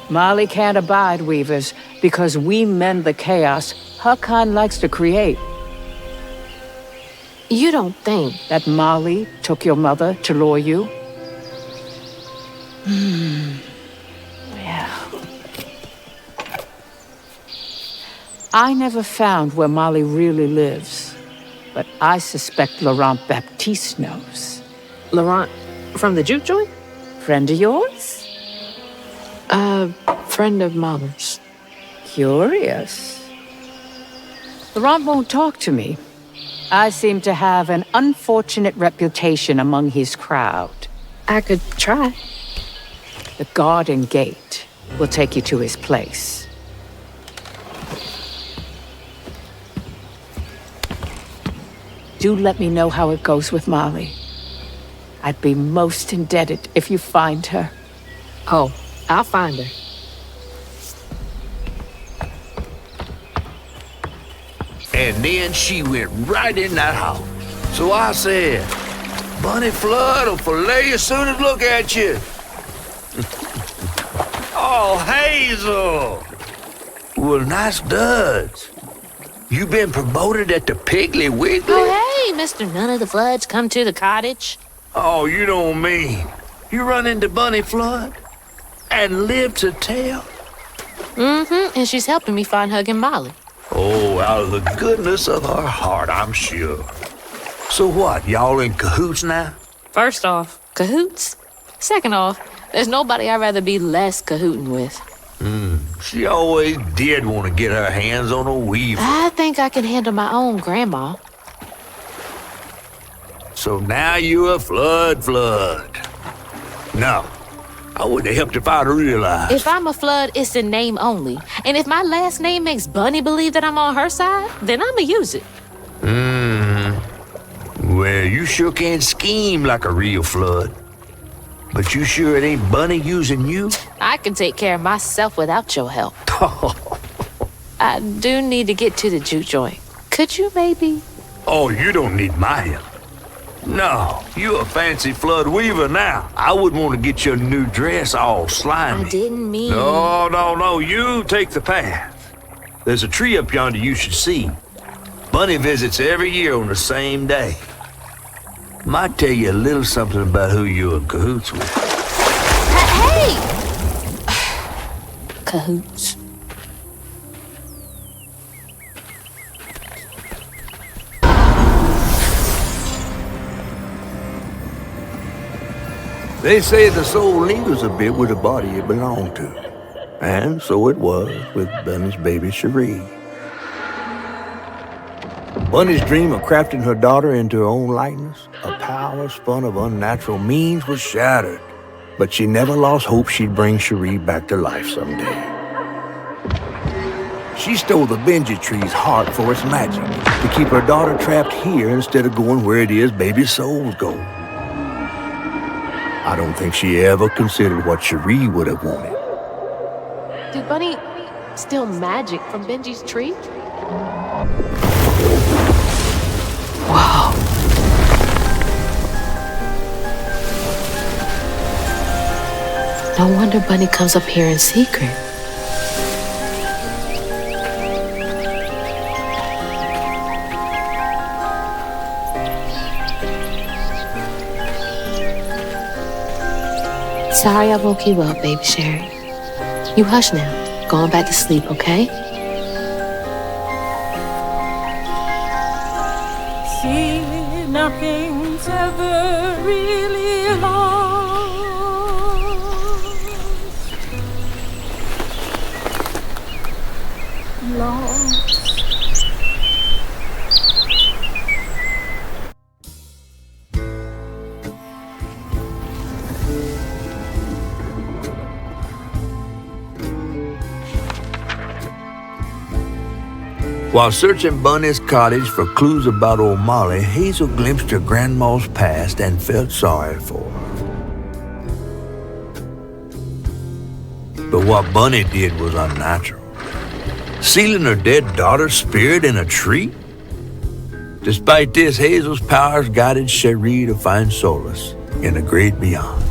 Molly can't abide weavers because we mend the chaos her kind likes to create. You don't think That Molly took your mother to lure you? Yeah. I never found where Molly really lives, but I suspect Laurent Baptiste knows. Laurent from the juke joint? Friend of yours? Friend of Mama's. Curious. Laurent won't talk to me. I seem to have an unfortunate reputation among his crowd. I could try. The garden gate will take you to his place. Do let me know how it goes with Molly. I'd be most indebted if you find her. Oh, I'll find her. And then she went right in that house. So I said, Bunny Flood will fillet you as soon as look at you. Oh, Hazel. Well, nice duds. You been promoted at the Piggly Wiggly? Oh, hey, Mr. None of the Floods, come to the cottage. Oh, you don't mean. You run into Bunny Flood and live to tell? Mm-hmm, and she's helping me find Huggin' Molly. Oh, out of the goodness of her heart, I'm sure. So what, y'all in cahoots now? First off, cahoots. Second off, there's nobody I'd rather be less cahooting with. She always did want to get her hands on a weaver. I think I can handle my own grandma. So now you're a flood. No, I wouldn't have helped if I'd realized. If I'm a Flood, it's in name only. And if my last name makes Bunny believe that I'm on her side, then I'ma use it. Well, you sure can scheme like a real Flood. But you sure it ain't Bunny using you? I can take care of myself without your help. I do need to get to the juke joint. Could you maybe? Oh, you don't need my help. No, you a fancy Flood weaver now. I wouldn't want to get your new dress all slimy. I didn't mean... No, you take the path. There's a tree up yonder you should see. Bunny visits every year on the same day. Might tell you a little something about who you're in cahoots with. Hey! Cahoots. They say the soul lingers a bit with the body it belonged to. And so it was with Bunny's baby Cherie. Bunny's dream of crafting her daughter into her own likeness, a power spun of unnatural means, was shattered. But she never lost hope she'd bring Cherie back to life someday. She stole the Benji tree's heart for its magic, to keep her daughter trapped here instead of going where it is baby souls go. I don't think she ever considered what Cherie would have wanted. Did Bunny steal magic from Benji's tree? Wow. No wonder Bunny comes up here in secret. Sorry I woke you up, baby Sherry. You hush now. Going back to sleep, okay? See, nothing's ever really lost. While searching Bunny's cottage for clues about old Molly, Hazel glimpsed her grandma's past and felt sorry for her. But what Bunny did was unnatural. Sealing her dead daughter's spirit in a tree? Despite this, Hazel's powers guided Cherie to find solace in the great beyond.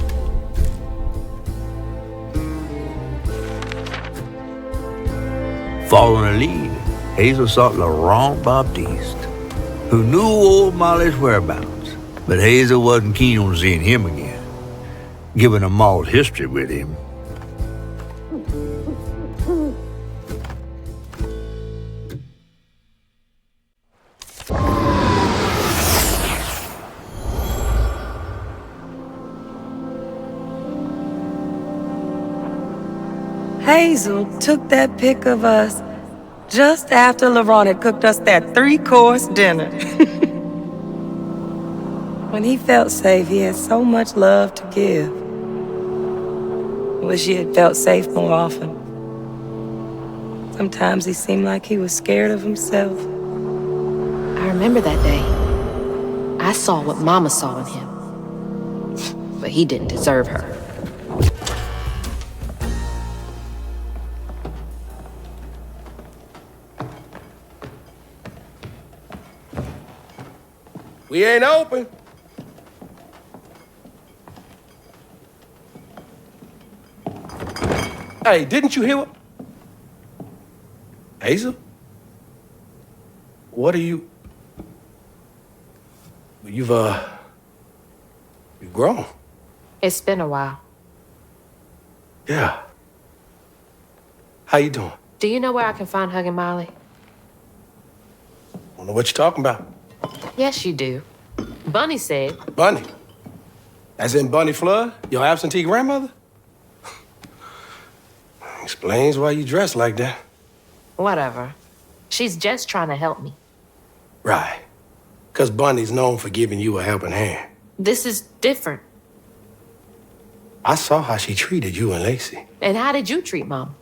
Following her lead, Hazel sought Laurent Baptiste, who knew old Molly's whereabouts, but Hazel wasn't keen on seeing him again, given a mauled history with him. Hazel took that pic of us just after Laurent had cooked us that 3-course dinner. When he felt safe, he had so much love to give. I wish he had felt safe more often. Sometimes he seemed like he was scared of himself. I remember that day. I saw what Mama saw in him. But he didn't deserve her. We ain't open. Hey, didn't you hear what? Hazel? What are you? You've grown. It's been a while. Yeah. How you doing? Do you know where I can find Huggin' Molly? Don't know what you're talking about. Yes, you do. Bunny said. Bunny? As in Bunny Flood, your absentee grandmother? Explains why you dress like that. Whatever. She's just trying to help me. Right. Because Bunny's known for giving you a helping hand. This is different. I saw how she treated you and Lacey. And how did you treat Mom?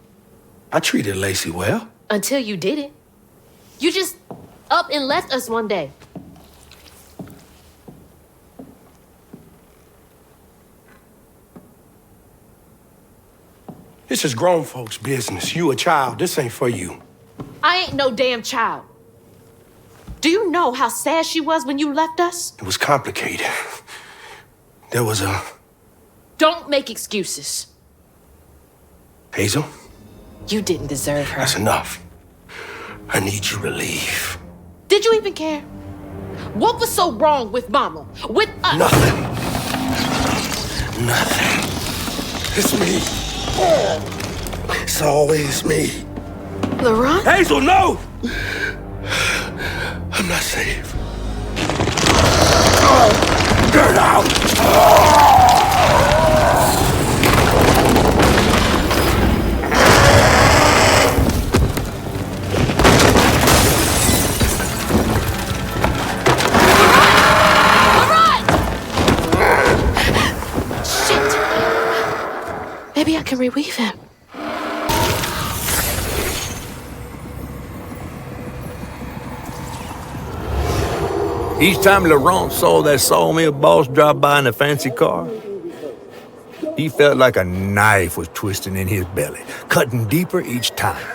I treated Lacey well. Until you didn't. You just up and left us one day. This is grown folks' business. You a child. This ain't for you. I ain't no damn child. Do you know how sad she was when you left us? It was complicated. There was a... Don't make excuses. Hazel? You didn't deserve her. That's enough. I need you to leave. Did you even care? What was so wrong with Mama? With us? Nothing. Nothing. It's me. It's always me. Laurent? Hazel, no! I'm not safe. Get out! Maybe I can reweave him. Each time Laurent saw that sawmill boss drop by in a fancy car, he felt like a knife was twisting in his belly, cutting deeper each time.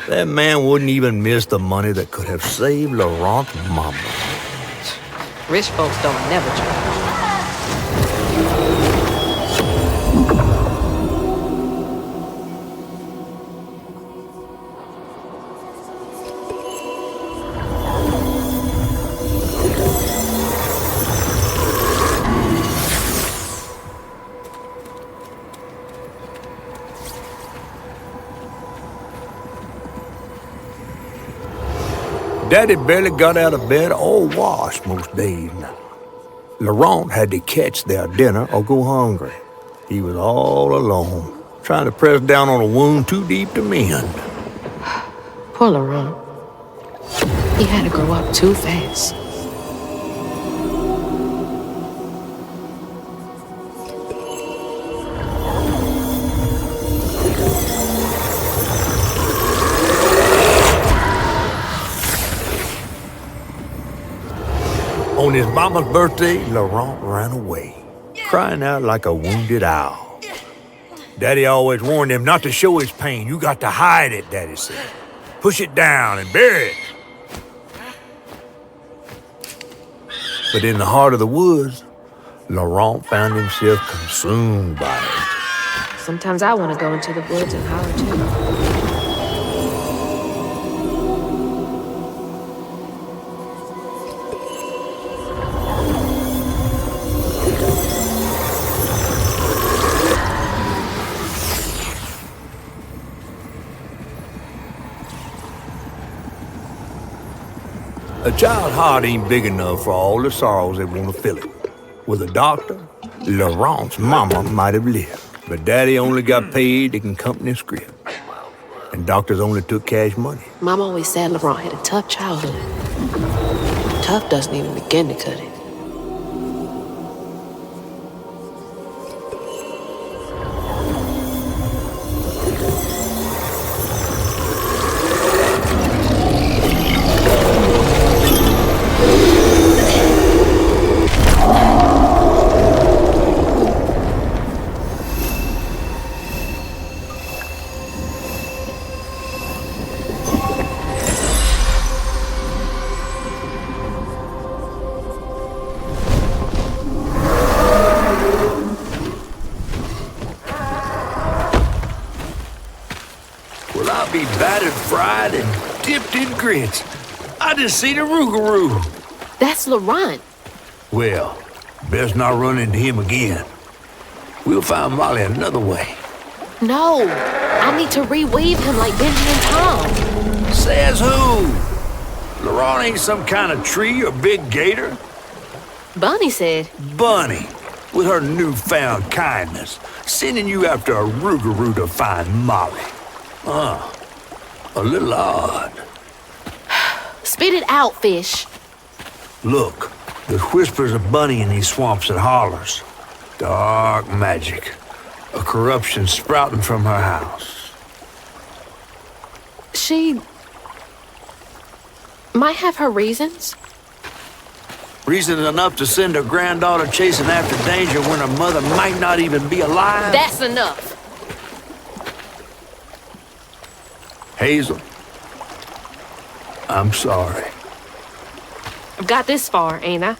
That man wouldn't even miss the money that could have saved Laurent's mama. Rich folks don't never try. Daddy barely got out of bed or washed most days now. Laurent had to catch their dinner or go hungry. He was all alone, trying to press down on a wound too deep to mend. Poor Laurent. He had to grow up too fast. On his mama's birthday, Laurent ran away, crying out like a wounded owl. Daddy always warned him not to show his pain. You got to hide it, Daddy said. Push it down and bury it. But in the heart of the woods, Laurent found himself consumed by it. Sometimes I want to go into the woods and holler too. A child's heart ain't big enough for all the sorrows that want to fill it. With a doctor, Laurent's mama might have lived, but Daddy only got paid to accompany script. And doctors only took cash money. Mom always said Laurent had a tough childhood. Tough doesn't even begin to cut it. I'll be battered, fried, and dipped in grits. I just seen a rougarou. That's Laurent. Well, best not run into him again. We'll find Molly another way. No, I need to reweave him like Benji and Tom. Says who? Laurent ain't some kind of tree or big gator. Bunny said. Bunny, with her newfound kindness, sending you after a rougarou to find Molly. A little odd. Spit it out, fish. Look, there's whispers of Bunny in these swamps and hollers. Dark magic. A corruption sprouting from her house. She might have her reasons. Reason enough to send her granddaughter chasing after danger when her mother might not even be alive? That's enough. Hazel, I'm sorry. I've got this far, ain't I?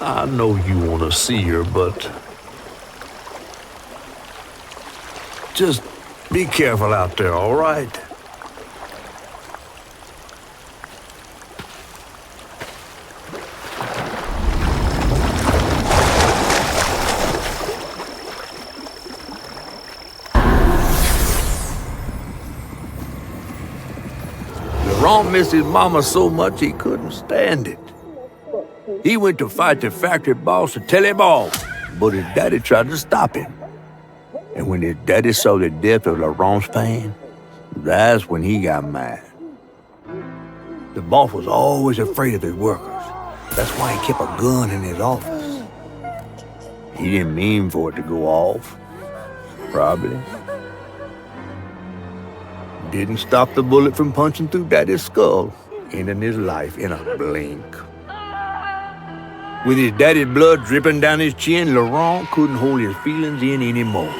I know you want to see her, but just be careful out there, all right? Laurent missed his mama so much he couldn't stand it. He went to fight the factory boss to tell him off, but his daddy tried to stop him. And when his daddy saw the depth of Laurent's pain, that's when he got mad. The boss was always afraid of his workers. That's why he kept a gun in his office. He didn't mean for it to go off, probably. Didn't stop the bullet from punching through Daddy's skull, ending his life in a blink. With his daddy's blood dripping down his chin, Laurent couldn't hold his feelings in anymore.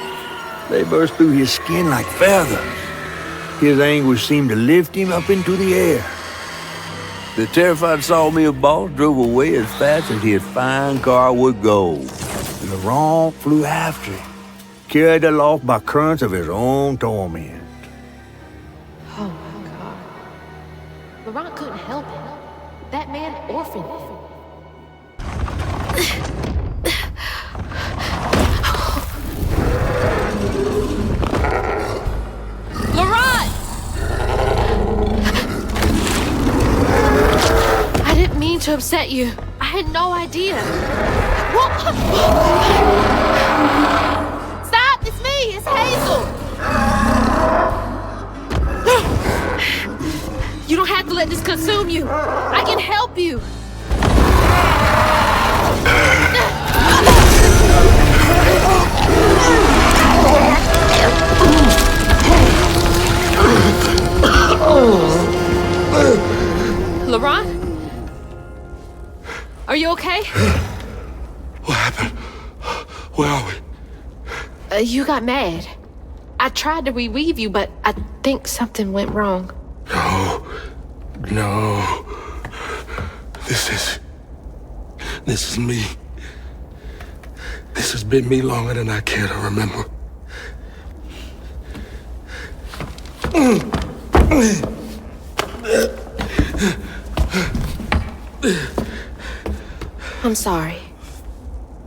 They burst through his skin like feathers. His anguish seemed to lift him up into the air. The terrified sawmill boss drove away as fast as his fine car would go. Laurent flew after him, carried aloft by currents of his own torment. Oh my God. Laurent couldn't help it. That man orphaned him. Laurent! I didn't mean to upset you. I had no idea. Stop! It's me! It's Hazel! You don't have to let this consume you. I can help you. Laurent? okay? What happened? Where are we? You got mad. I tried to reweave you, but I think something went wrong. No. This is me. This has been me longer than I care to remember. I'm sorry.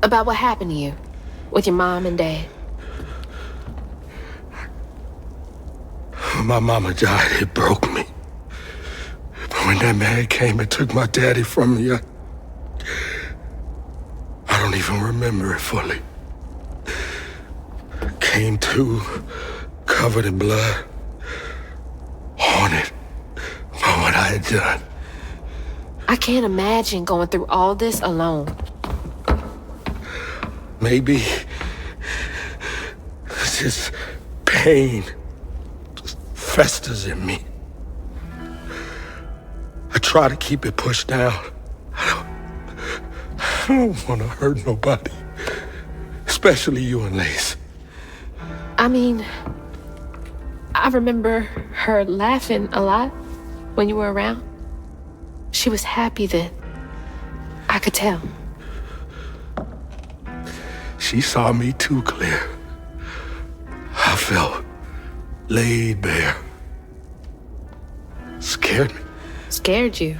About what happened to you with your mom and dad. When my mama died, it broke me. But when that man came and took my daddy from me, I don't even remember it fully. Came to, covered in blood, haunted by what I had done. I can't imagine going through all this alone. Maybe it's just pain just festers in me. I try to keep it pushed down. I don't want to hurt nobody, especially you and Lace. I mean, I remember her laughing a lot when you were around. She was happy then. I could tell. She saw me too clear. I felt laid bare. Scared me. Scared you?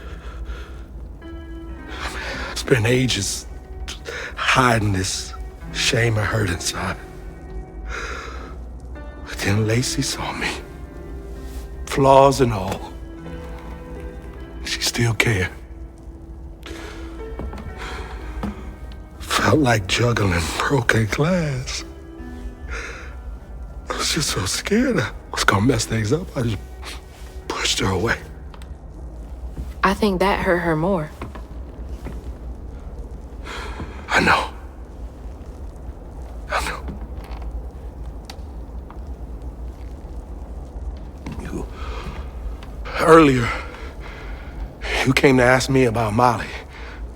I spent ages hiding this shame I hurt inside. But then Lacey saw me. Flaws and all. She still cared. Felt like juggling broken glass. I was just so scared I was gonna mess things up. I just pushed her away. I think that hurt her more. I know. Earlier, you came to ask me about Molly.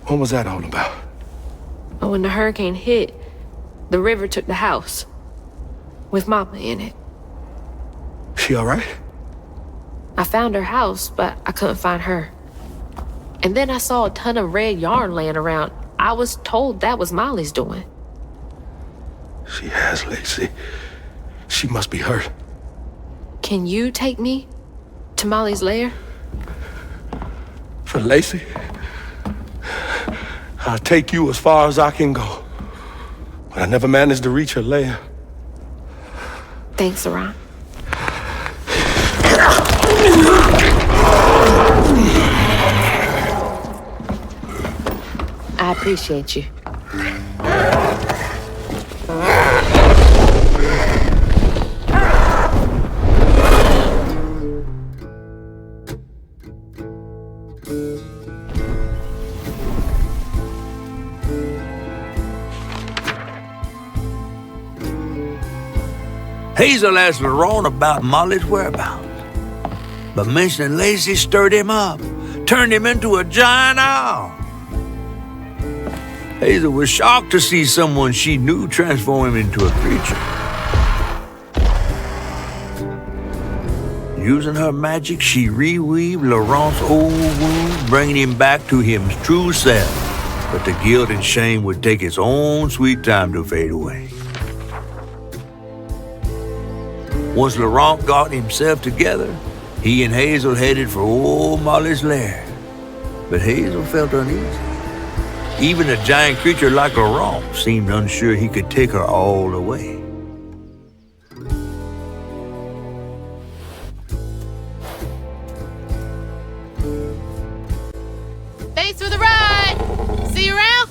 What was that all about? When the hurricane hit, the river took the house. With Mama in it. She all right? I found her house, but I couldn't find her. And then I saw a ton of red yarn laying around. I was told that was Molly's doing. She has, Lacey. She must be hurt. Can you take me to Molly's lair? For Lacey? I'll take you as far as I can go. But I never managed to reach her lair. Thanks, Saran. I appreciate you. Hazel asked Laurent about Molly's whereabouts. But mentioning Lacey stirred him up, turned him into a giant owl. Hazel was shocked to see someone she knew transform him into a creature. Using her magic, she reweaved Laurent's old wound, bringing him back to his true self. But the guilt and shame would take its own sweet time to fade away. Once Laurent got himself together, he and Hazel headed for old Molly's lair. But Hazel felt uneasy. Even a giant creature like Laurent seemed unsure he could take her all away. Thanks for the ride! See you around?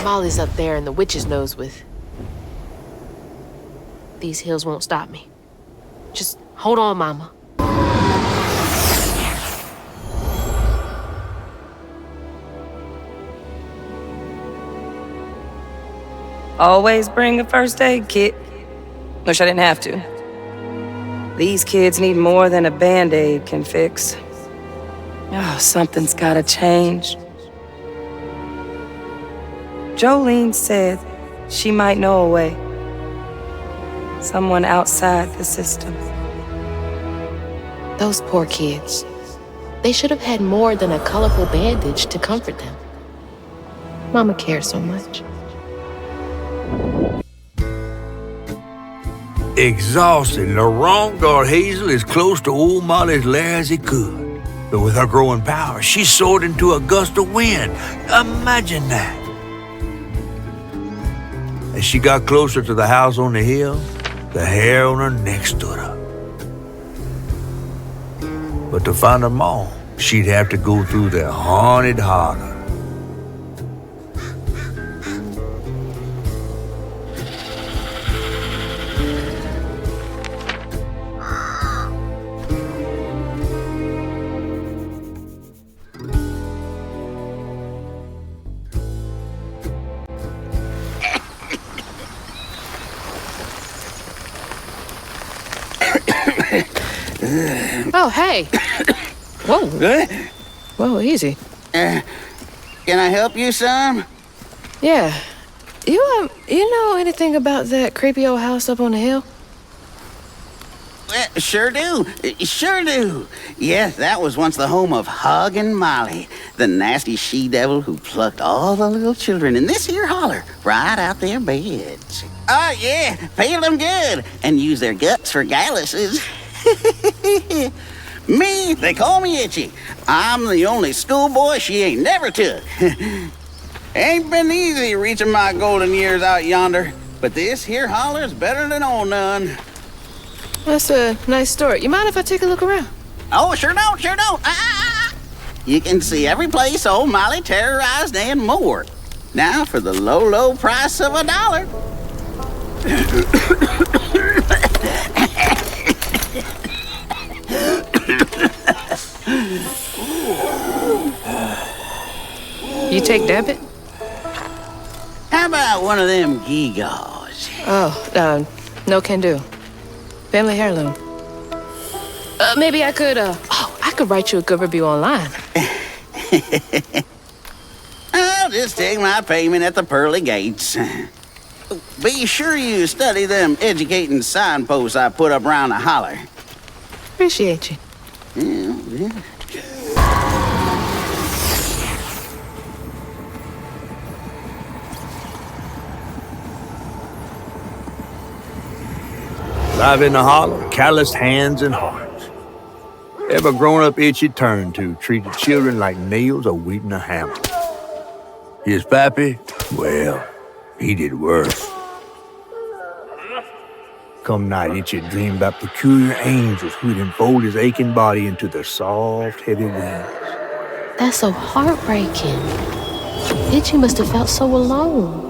Molly's up there in the witch's nose with. These hills won't stop me. Just hold on, Mama. Always bring a first aid kit. Wish I didn't have to. These kids need more than a Band-Aid can fix. Oh, something's gotta change. Jolene said she might know a way. Someone outside the system. Those poor kids. They should have had more than a colorful bandage to comfort them. Mama cares so much. Exhausted, Laurent got Hazel as close to old Molly's lair as he could. But with her growing power, she soared into a gust of wind. Imagine that. As she got closer to the house on the hill, the hair on her neck stood up. But to find her mom, she'd have to go through the haunted holler. Oh, hey. Whoa. Good? Whoa, easy. Can I help you, son? Yeah. You know anything about that creepy old house up on the hill? Sure do. Sure do. Yes, that was once the home of Hug and Molly, the nasty she-devil who plucked all the little children in this here holler right out their beds. Oh, yeah, peeled them good and used their guts for galluses. Me, they call me Itchy. I'm the only schoolboy she ain't never took. Ain't been easy reaching my golden years out yonder, but this here holler's better than old none. That's a nice story. You mind if I take a look around? Oh, sure don't, sure don't. You can see every place old Molly terrorized and more. Now for the low, low price of $1. You take debit? How about one of them gewgaws? Oh, no can do. Family heirloom. Maybe I could, I could write you a good review online. I'll just take my payment at the pearly gates. Be sure you study them educating signposts I put up around the holler. Appreciate you. Yeah. Live in the holler, calloused hands and hearts. Ever grown-up Itchy turned to treated children like nails awaiting a hammer. His pappy, well, he did worse. Come night, Itchy dreamed about peculiar angels who'd enfold his aching body into their soft, heavy wings. That's so heartbreaking. Itchy must have felt so alone.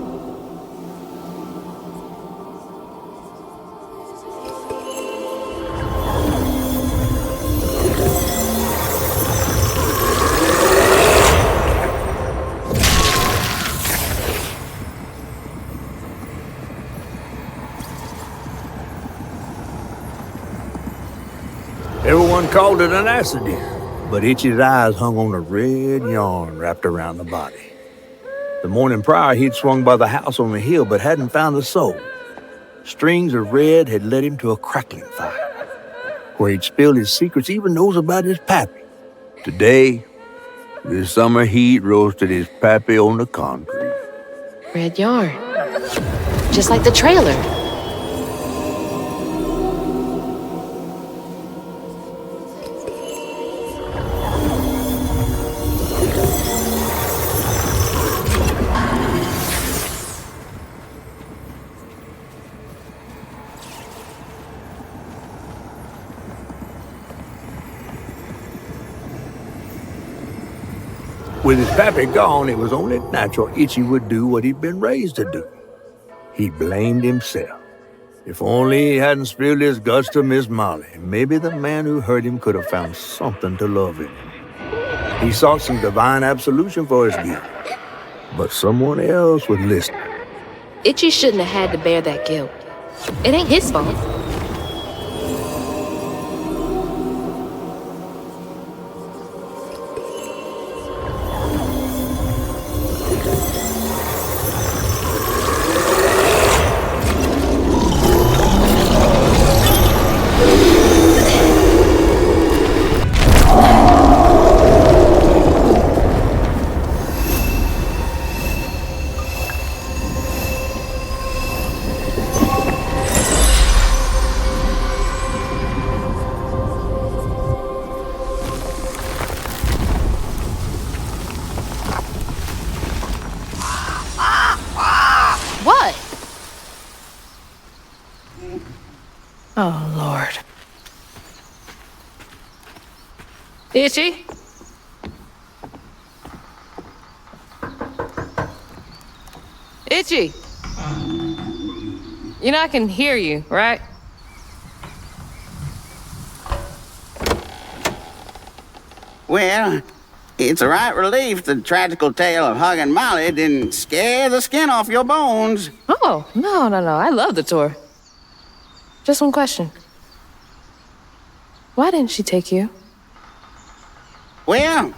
Everyone called it an accident, but Itchy's eyes hung on a red yarn wrapped around the body. The morning prior, he'd swung by the house on the hill but hadn't found the soul. Strings of red had led him to a crackling fire, where he'd spilled his secrets, even those about his pappy. Today, the summer heat roasted his pappy on the concrete. Red yarn. Just like the trailer. With his pappy gone, it was only natural Itchy would do what he'd been raised to do. He blamed himself. If only he hadn't spilled his guts to Miss Molly, maybe the man who hurt him could have found something to love in him. He sought some divine absolution for his guilt, but someone else would listen. Itchy shouldn't have had to bear that guilt. It ain't his fault. Oh, Lord. Itchy? Itchy! You know I can hear you, right? Well, it's a right relief the tragical tale of Hug and Molly didn't scare the skin off your bones. Oh, no. I love the tour. Just one question. Why didn't she take you? Well,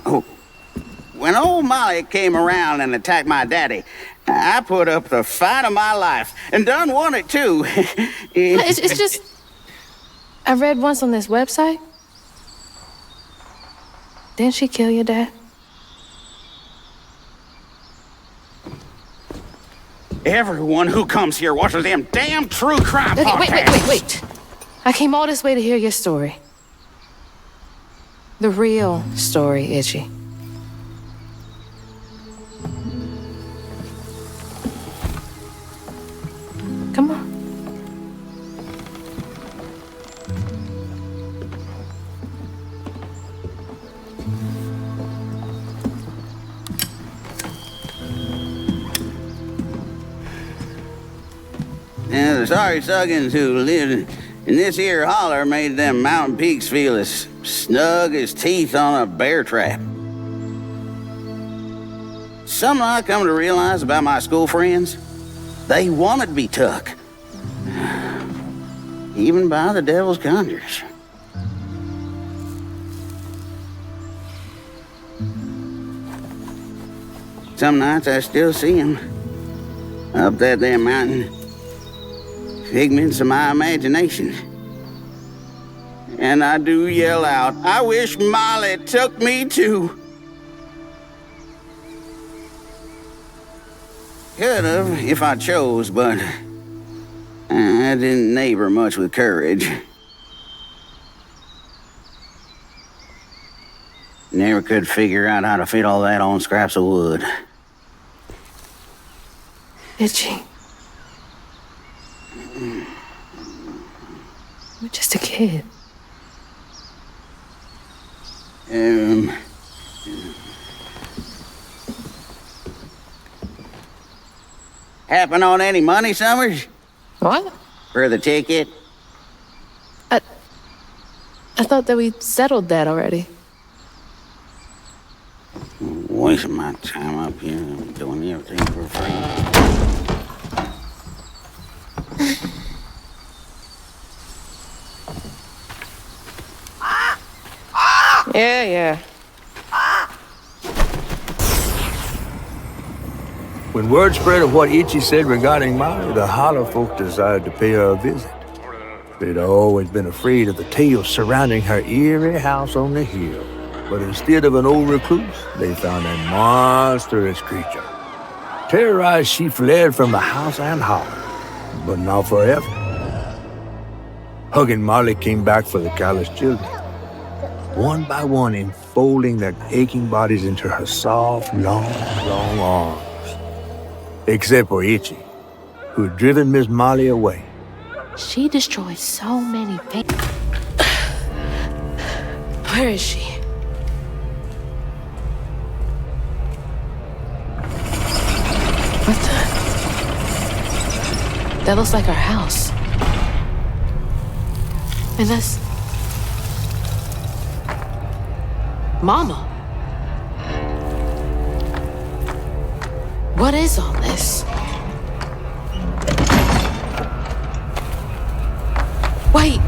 when old Molly came around and attacked my daddy, I put up the fight of my life and done won it too. It's just... I read once on this website. Didn't she kill your dad? Everyone who comes here watches them damn true crime Okay, podcasts. wait. I came all this way to hear your story. The real story, Itchy. Come on. And the sorry Suggins who lived in this here holler made them mountain peaks feel as snug as teeth on a bear trap. Something I come to realize about my school friends, they wanted to be took. Even by the devil's conjures. Some nights I still see them up that damn mountain. Figments of my imagination. And I do yell out, I wish Molly took me too. Could have if I chose, but I didn't neighbor much with courage. Never could figure out how to fit all that on scraps of wood. Itchy. You're just a kid. Happen on any money, Summers? What? For the ticket? I thought that we settled that already. Wasting my time up here doing everything for free. Yeah. When word spread of what Itchy said regarding Molly, the Holler folk decided to pay her a visit. They'd always been afraid of the tales surrounding her eerie house on the hill. But instead of an old recluse, they found a monstrous creature. Terrorized, she fled from the house and Holler, but not forever. Hug and Molly came back for the callous children, one by one enfolding their aching bodies into her soft, long arms. Except for Itchy, who had driven Miss Molly away. She destroyed so many things. Where is she? What the? That looks like our house. And that's... Mama. What is all this? Wait!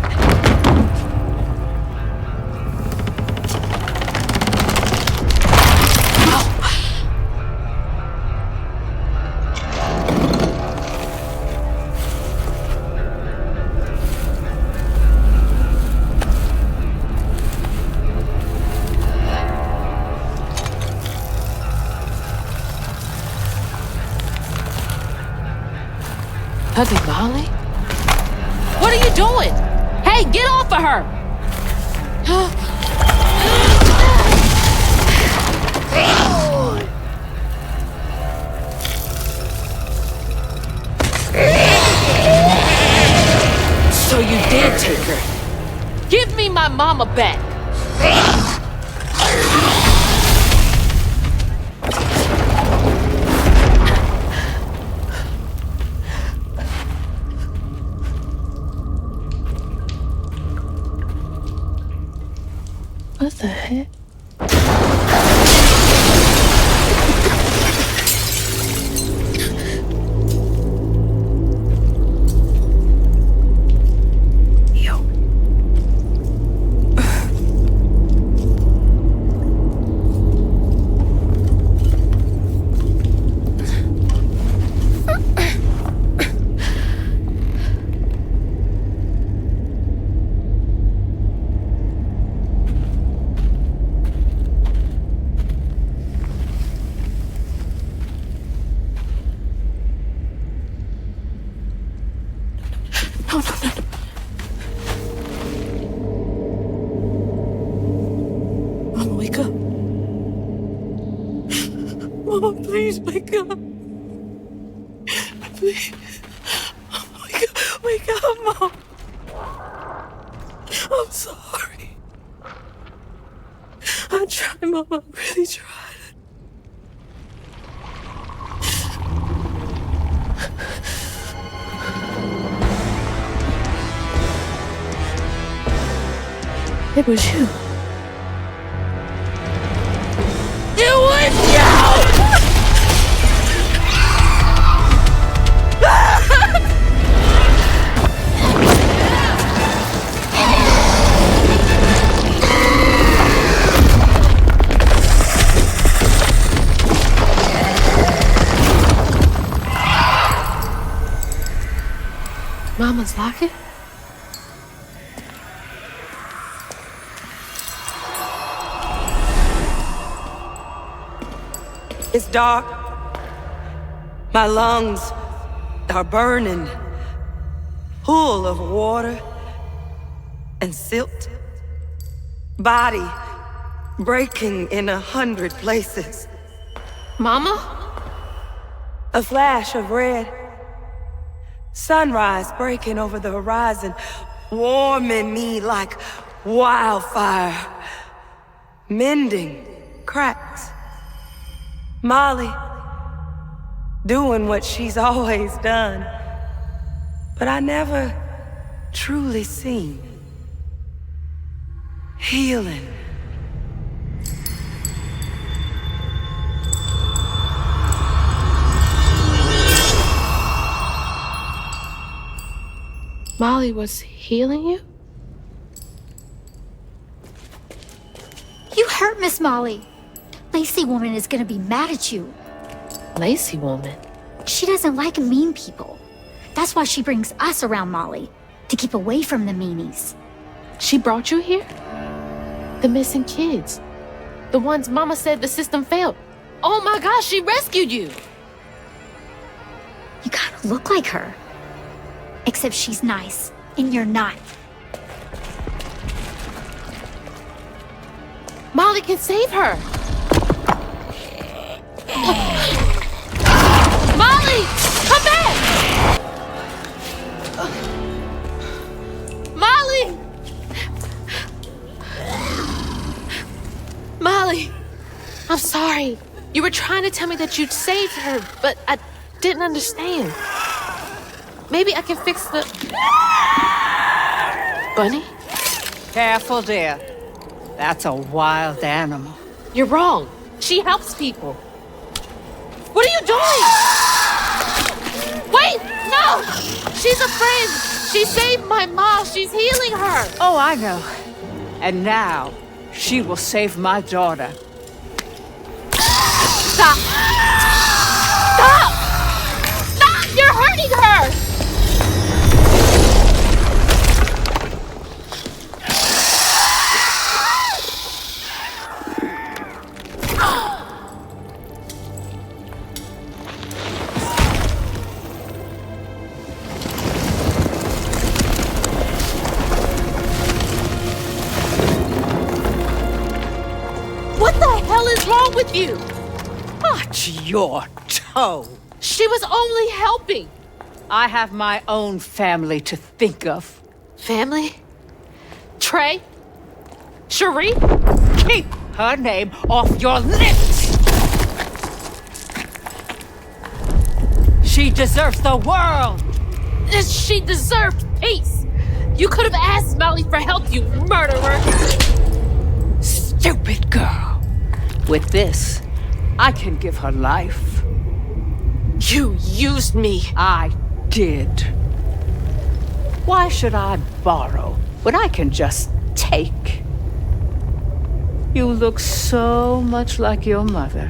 Hugging Molly? What are you doing? Hey, get off of her! So you did take her. Give me my mama back. What the heck? Mama, wake up. Mama, please wake up. Please. Wake up. Wake up, Mom. I'm sorry. I tried, Mama. I really tried. It was you. It was you! Mama's locket? It's dark. My lungs are burning, full of water and silt. Body breaking in 100 places. Mama? A flash of red. Sunrise breaking over the horizon, warming me like wildfire. Mending cracks. Molly, doing what she's always done, but I never truly seen. Healing. Molly was healing you? You hurt Miss Molly. Lacey woman is gonna be mad at you. Lacey woman? She doesn't like mean people. That's why she brings us around Molly, to keep away from the meanies. She brought you here? The missing kids. The ones Mama said the system failed. Oh my gosh, she rescued you! You kind of look like her. Except she's nice, and you're not. Molly can save her! Molly! Come back! Molly! Molly! I'm sorry. You were trying to tell me that you'd saved her, but I didn't understand. Maybe I can fix the... Bunny? Careful, dear. That's a wild animal. You're wrong. She helps people. What are you doing? Wait! No! She's a friend. She saved my mom. She's healing her. Oh, I know. And now, she will save my daughter. Stop! Stop! Stop! You're hurting her! What the hell is wrong with you? Watch your toe. She was only helping. I have my own family to think of. Family? Trey? Cherie? Keep her name off your lips! She deserves the world! She deserved peace! You could have asked Molly for help, you murderer! Stupid girl. With this, I can give her life. You used me. I did. Why should I borrow when I can just take? You look so much like your mother.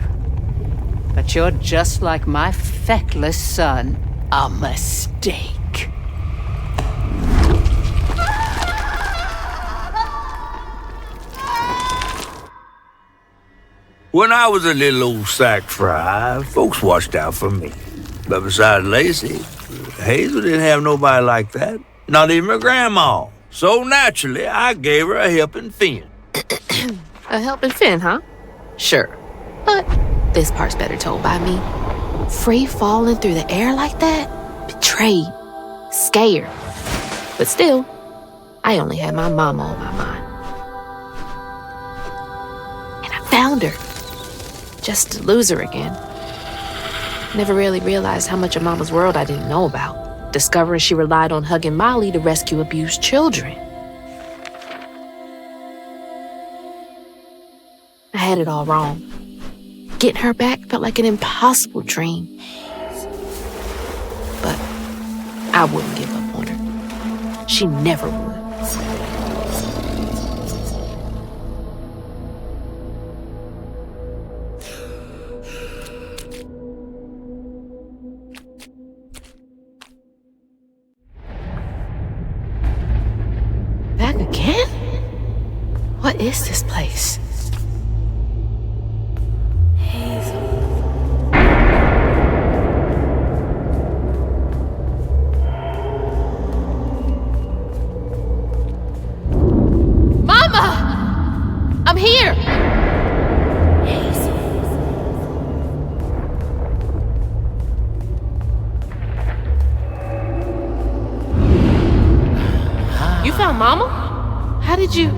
But you're just like my feckless son. A mistake. When I was a little old sack fry, folks watched out for me. But besides Lacey, Hazel didn't have nobody like that. Not even her grandma. So naturally, I gave her a helping fin. A helping fin, huh? Sure. But this part's better told by me. Free falling through the air like that? Betrayed. Scared. But still, I only had my mama on my mind. And I found her. Just to lose her again. Never really realized how much of Mama's world I didn't know about. Discovering she relied on hugging Molly to rescue abused children. I had it all wrong. Getting her back felt like an impossible dream. But I wouldn't give up on her. She never would. Back again? What is this place? I'm here! You found Mama? How did you...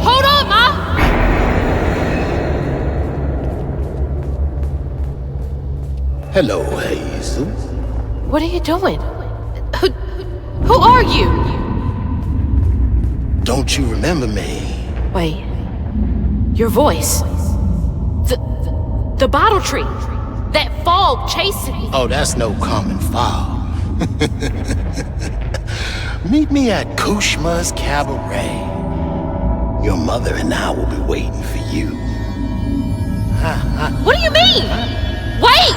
Hold on, Ma! Hello, Hazel. What are you doing? Who are you? Don't you remember me? Wait. Your voice. The bottle tree. That fog chasing me. Oh, that's no common fog. Meet me at Kushma's Cabaret. Your mother and I will be waiting for you. What do you mean? Wait!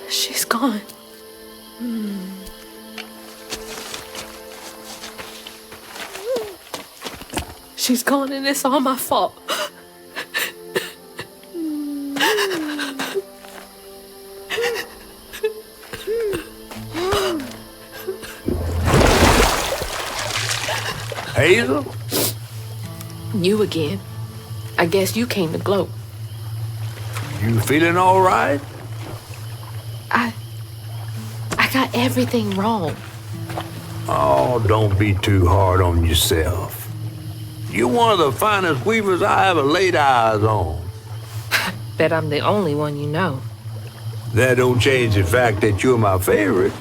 She's gone. She's gone and it's all my fault. Hazel? You again. I guess you came to gloat. You feeling all right? I got everything wrong. Oh, don't be too hard on yourself. You're one of the finest weavers I ever laid eyes on. Bet I'm the only one you know. That don't change the fact that you're my favorite.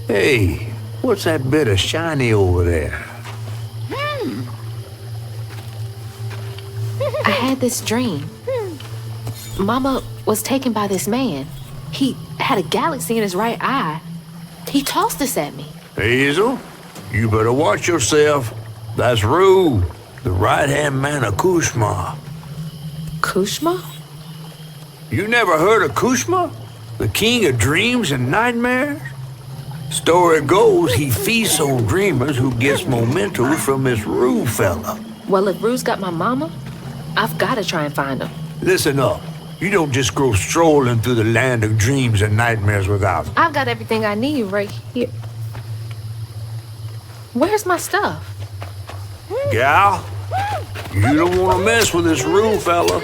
Hey, what's that bit of shiny over there? I had this dream. Mama was taken by this man. He had a galaxy in his right eye. He tossed this at me. Hazel, you better watch yourself. That's Rue, the right-hand man of Kushma. Kushma? You never heard of Kushma? The king of dreams and nightmares? Story goes he feasts on dreamers who gets memento from this Rue fella. Well, if Rue's got my mama, I've got to try and find him. Listen up. You don't just go strolling through the land of dreams and nightmares without it. I've got everything I need right here. Where's my stuff? Gal, you don't want to mess with this room, fella.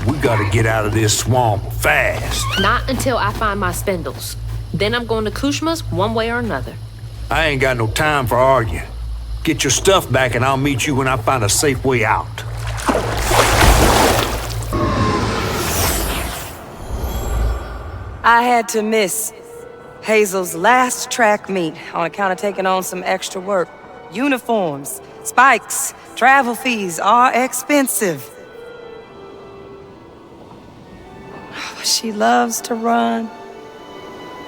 We gotta get out of this swamp fast. Not until I find my spindles. Then I'm going to Kushma's one way or another. I ain't got no time for arguing. Get your stuff back and I'll meet you when I find a safe way out. I had to miss Hazel's last track meet on account of taking on some extra work. Uniforms, spikes, travel fees are expensive. She loves to run.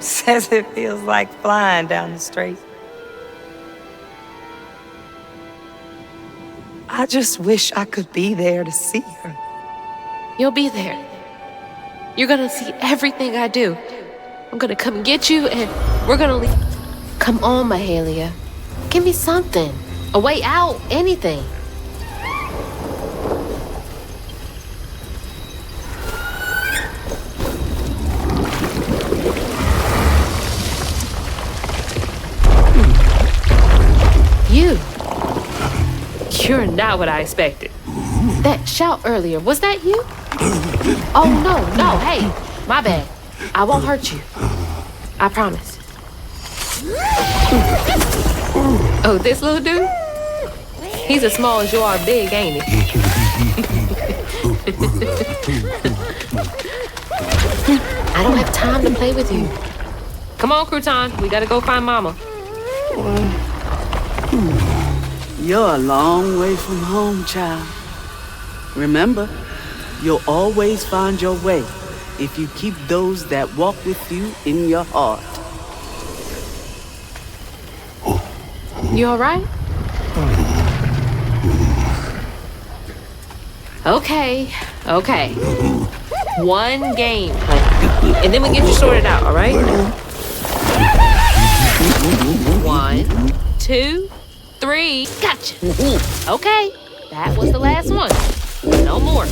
Says it feels like flying down the street. I just wish I could be there to see her. You'll be there. You're gonna see everything I do. I'm gonna come get you and we're gonna leave. Come on, Mahalia. Give me something. A way out, anything. You're not what I expected. That shout earlier, was that you? Oh, no, hey, my bad. I won't hurt you. I promise. Oh, this little dude? He's as small as you are big, ain't he? I don't have time to play with you. Come on, Crouton, we gotta go find Mama. You're a long way from home, child. Remember, you'll always find your way if you keep those that walk with you in your heart. You all right? Okay. One game, and then we get you sorted out, all right? 1, 2, 3, gotcha. Okay, that was the last one. No more.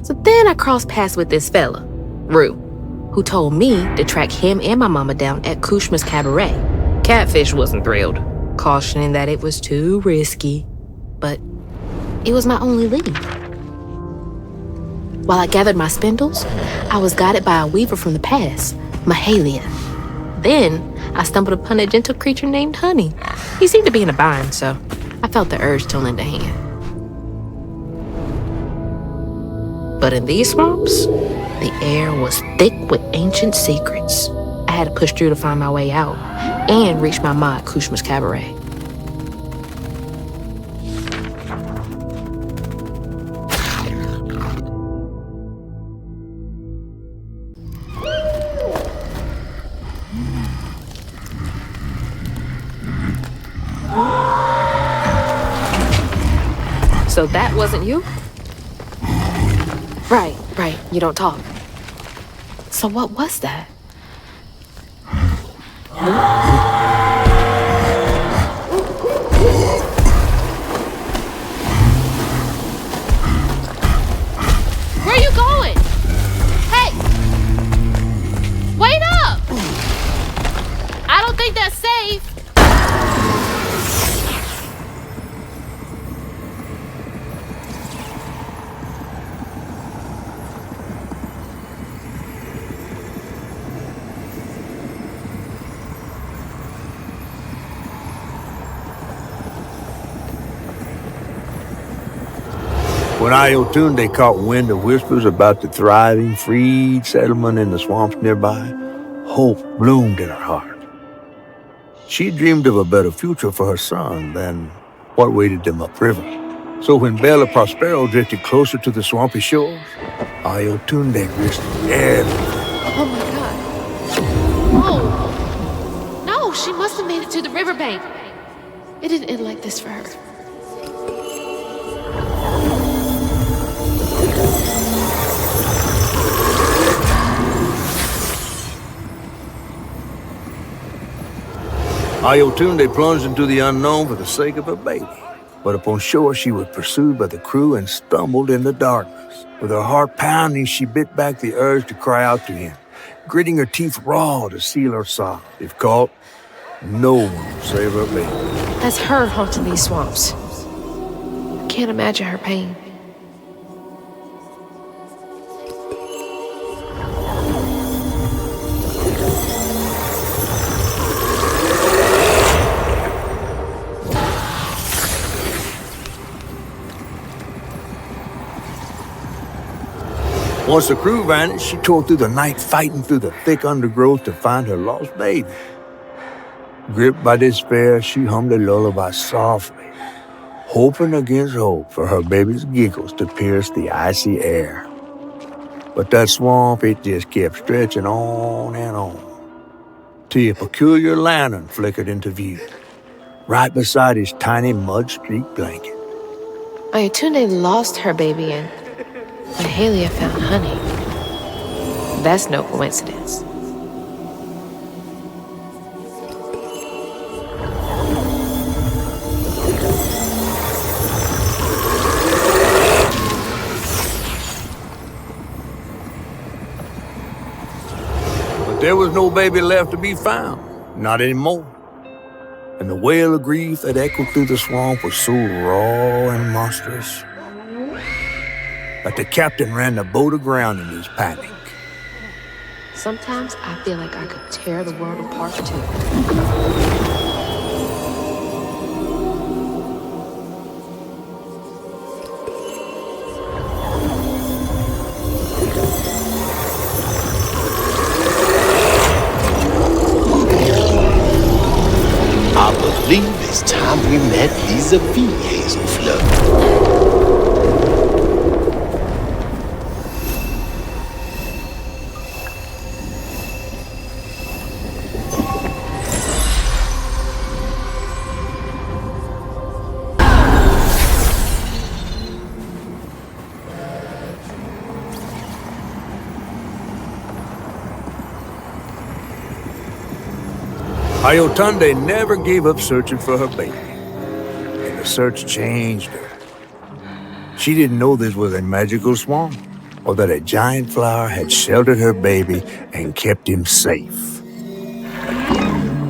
So then I crossed paths with this fella, Rue, who told me to track him and my mama down at Kushma's Cabaret. Catfish wasn't thrilled, cautioning that it was too risky, but it was my only lead. While I gathered my spindles, I was guided by a weaver from the past, Mahalia. Then I stumbled upon a gentle creature named Honey. He seemed to be in a bind, so I felt the urge to lend a hand. But in these swamps, the air was thick with ancient secrets. I had to push through to find my way out and reach my ma at Kushma's Cabaret. So that wasn't you? Right, you don't talk. So what was that? Where are you going? Hey! Wait up! I don't think that's safe. When Ayotunde caught wind of whispers about the thriving, freed settlement in the swamps nearby, hope bloomed in her heart. She dreamed of a better future for her son than what waited them upriver. So when Bella Prospero drifted closer to the swampy shores, Ayotunde risked everything. Oh my God. Whoa. No, she must have made it to the riverbank. It didn't end like this for her. Ayotunde plunged into the unknown for the sake of her baby. But upon shore, she was pursued by the crew and stumbled in the darkness. With her heart pounding, she bit back the urge to cry out to him, gritting her teeth raw to seal her sob. If caught, no one will save her baby. That's her haunting these swamps. I can't imagine her pain. Once the crew vanished, she tore through the night, fighting through the thick undergrowth to find her lost baby. Gripped by despair, she hummed a lullaby softly, hoping against hope for her baby's giggles to pierce the icy air. But that swamp, it just kept stretching on and on, till a peculiar lantern flickered into view, right beside his tiny mud-streaked blanket. Ayotunde lost her baby and Mahalia found honey. That's no coincidence. But there was no baby left to be found, not anymore. And the wail of grief that echoed through the swamp was so raw and monstrous that the captain ran the boat aground in his panic. Sometimes I feel like I could tear the world apart too. I believe it's time we met vis-a-vis Hazelflood. Ayotunde never gave up searching for her baby, and the search changed her. She didn't know this was a magical swamp, or that a giant flower had sheltered her baby and kept him safe.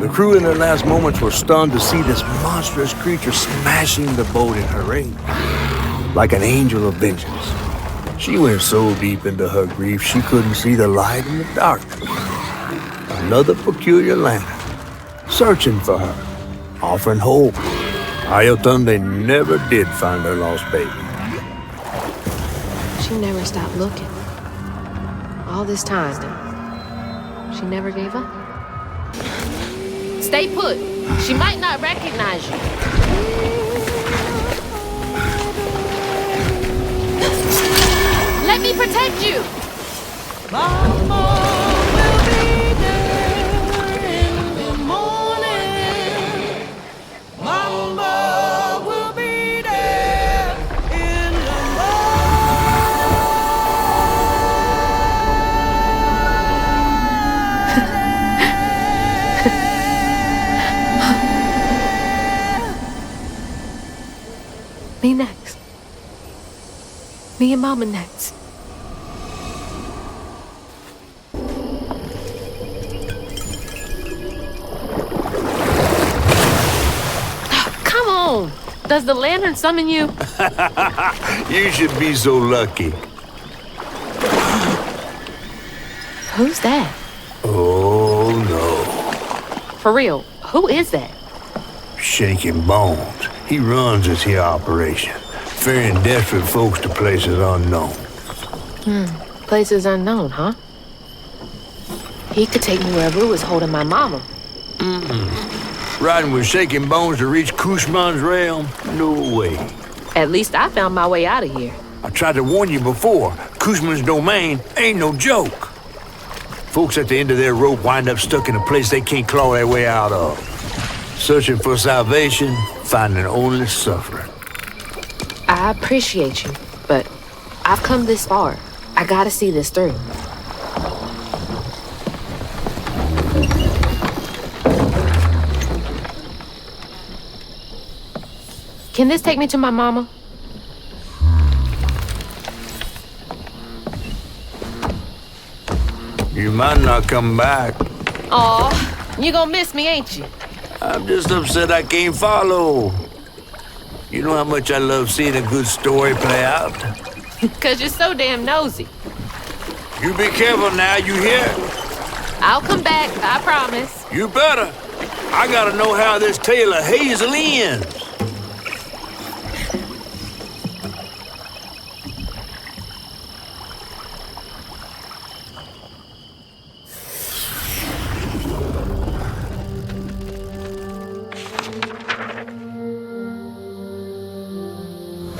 The crew in their last moments were stunned to see this monstrous creature smashing the boat in her rage, like an angel of vengeance. She went so deep into her grief she couldn't see the light in the darkness. Another peculiar lantern, searching for her, offering hope. Ayotunde never did find her lost baby. She never stopped looking. All this time, she never gave up. Stay put. She might not recognize you. Let me protect you. Me next. Me and Mama next. Come on! Does the lantern summon you? You should be so lucky. Who's that? Oh, no. For real, who is that? Shaking Bones. He runs this here operation, ferrying desperate folks to places unknown. Places unknown, huh? He could take me where Rue was holding my mama. Riding with Shaking Bones to reach Kushman's realm? No way. At least I found my way out of here. I tried to warn you before. Kushman's domain ain't no joke. Folks at the end of their rope wind up stuck in a place they can't claw their way out of. Searching for salvation, finding only suffering. I appreciate you, but I've come this far. I gotta see this through. Can this take me to my mama? You might not come back. Aw, you gonna miss me, ain't you? I'm just upset I can't follow. You know how much I love seeing a good story play out. 'Cause you're so damn nosy. You be careful now, you hear? I'll come back, I promise. You better. I gotta know how this tale of Hazel ends.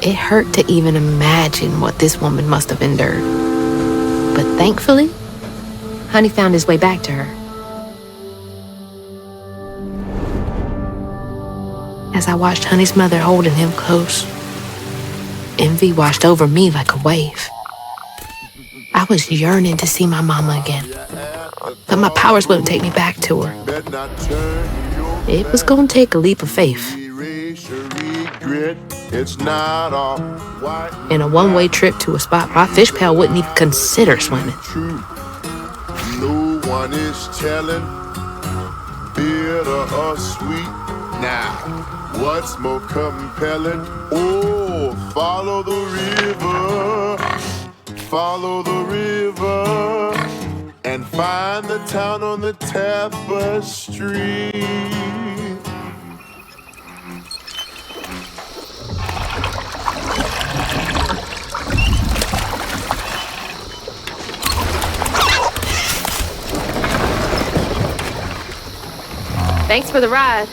It hurt to even imagine what this woman must have endured. But thankfully, Honey found his way back to her. As I watched Honey's mother holding him close, envy washed over me like a wave. I was yearning to see my mama again, but my powers wouldn't take me back to her. It was gonna take a leap of faith. And a one-way trip to a spot my fish pal wouldn't even consider swimming. No one is telling, bitter or sweet. Now, what's more compelling? Oh, follow the river, and find the town on the tapestry. Thanks for the ride.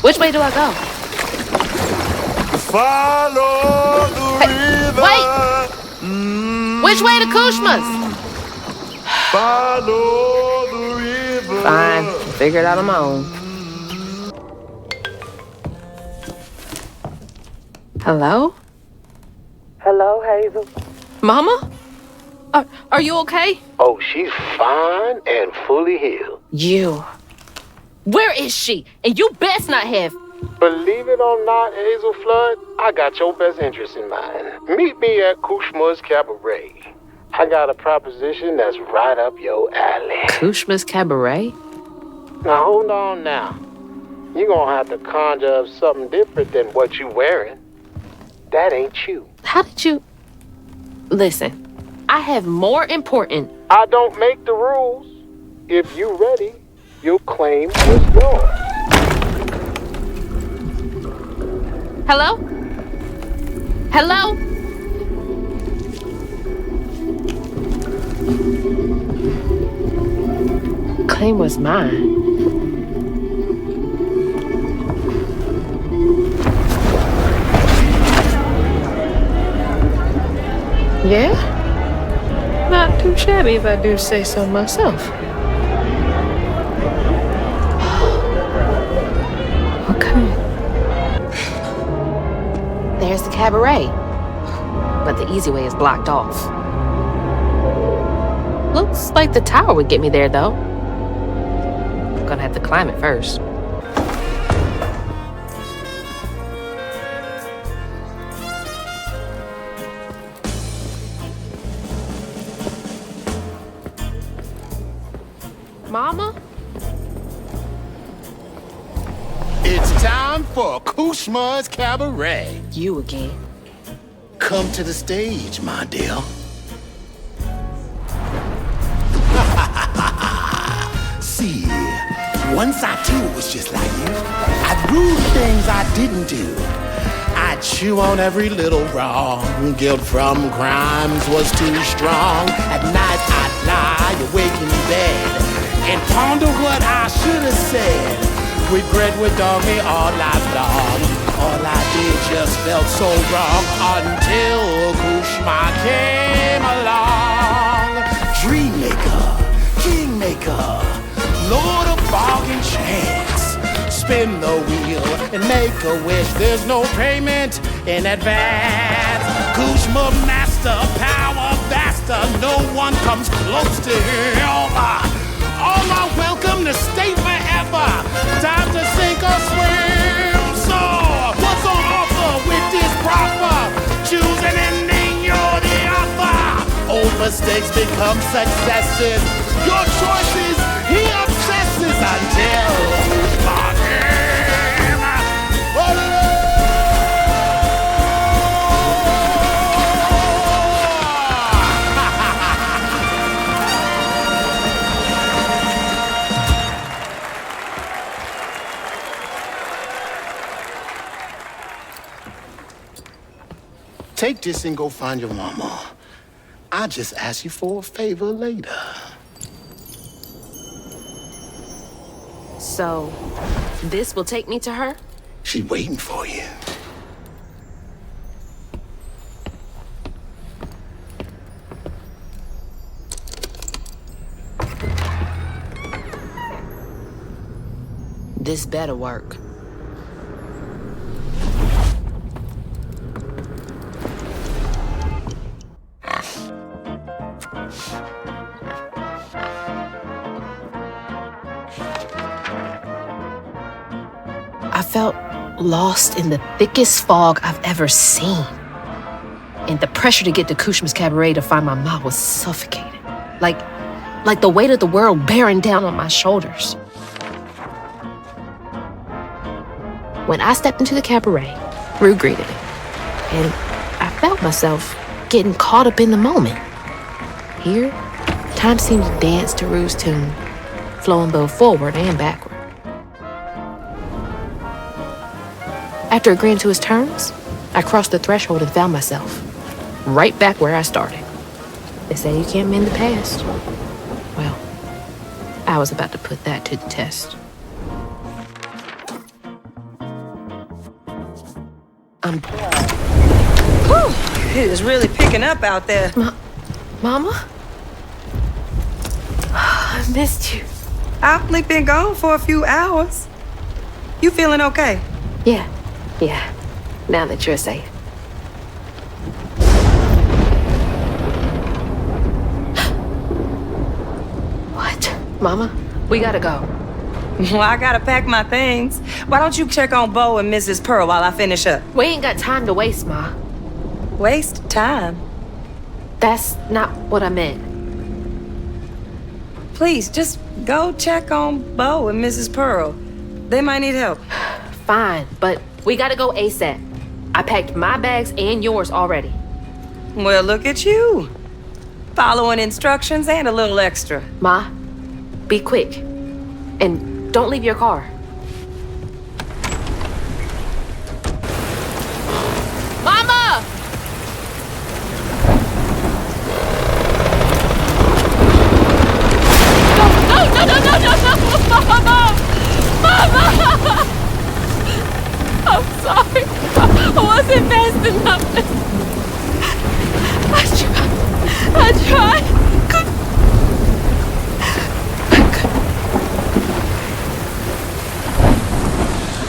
Which way do I go? Follow the river. Wait! Which way to Kushma's? Follow the river. Fine, figure it out on my own. Hello? Hello, Hazel. Mama? Are you okay? Oh, she's fine and fully healed. You. Where is she? And you best not have. Believe it or not, Hazel Flood, I got your best interest in mind. Meet me at Kushma's Cabaret. I got a proposition that's right up your alley. Kushma's Cabaret? Now, hold on now. You're gonna have to conjure up something different than what you wearing. That ain't you. How did you... Listen, I have more important... I don't make the rules. If you ready, your claim is yours. Hello? Hello? Claim was mine. Yeah? Not too shabby if I do say so myself. Okay. There's the cabaret. But the easy way is blocked off. Looks like the tower would get me there, though. I'm gonna have to climb it first. Mama? It's time for Kushma's Cabaret. You again. Come to the stage, my dear. See, once I too was just like you. I'd rule things I didn't do. I'd chew on every little wrong. Guilt from crimes was too strong. At night I'd lie awake in bed and ponder what I should have said. Regret would dog me all life long. All I did just felt so wrong until Kushma came along. Dreammaker, kingmaker, Lord of bargain chance. Spin the wheel and make a wish. There's no payment in advance. Kushma master, power vaster. No one comes close to him. All my wealth mistakes become successes. Your choices, he obsesses until fuck him. Take this and go find your mama. I'll just ask you for a favor later. So, this will take me to her? She's waiting for you. This better work. I felt lost in the thickest fog I've ever seen. And the pressure to get to Kushma's cabaret to find my ma was suffocating. Like the weight of the world bearing down on my shoulders. When I stepped into the cabaret, Rue greeted me. And I felt myself getting caught up in the moment. Here, time seemed to dance to Rue's tune, flowing both forward and backward. After agreeing to his terms, I crossed the threshold and found myself right back where I started. They say you can't mend the past. Well, I was about to put that to the test. Whew, it is really picking up out there. Mama? I missed you. I've only been gone for a few hours. You feeling okay? Yeah, now that you're safe. What? Mama, we gotta go. Well, I gotta pack my things. Why don't you check on Bo and Mrs. Pearl while I finish up? We ain't got time to waste, Ma. Waste time? That's not what I meant. Please, just go check on Bo and Mrs. Pearl. They might need help. Fine, but we gotta go ASAP. I packed my bags and yours already. Well, look at you. Following instructions and a little extra. Ma, be quick. And don't leave your car. Mama! No, Mama! Mama! I'm sorry. I wasn't fast enough. I tried.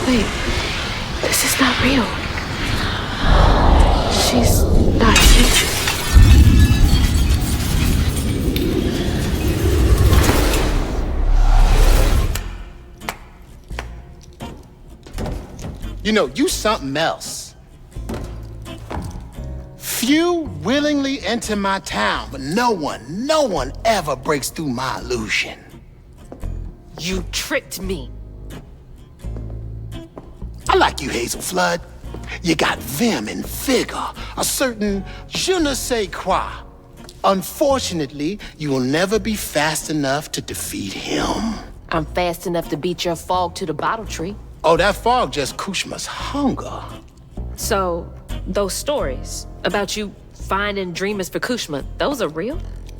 Wait, this is not real. She's not here. You know, you something else. Few willingly enter my town, but no one ever breaks through my illusion. You tricked me. I like you, Hazel Flood. You got vim and vigor, a certain je ne sais quoi. Unfortunately, you will never be fast enough to defeat him. I'm fast enough to beat your fog to the bottle tree. Oh, that fog just Kushma's hunger. So, those stories about you finding dreamers for Kushma, those are real?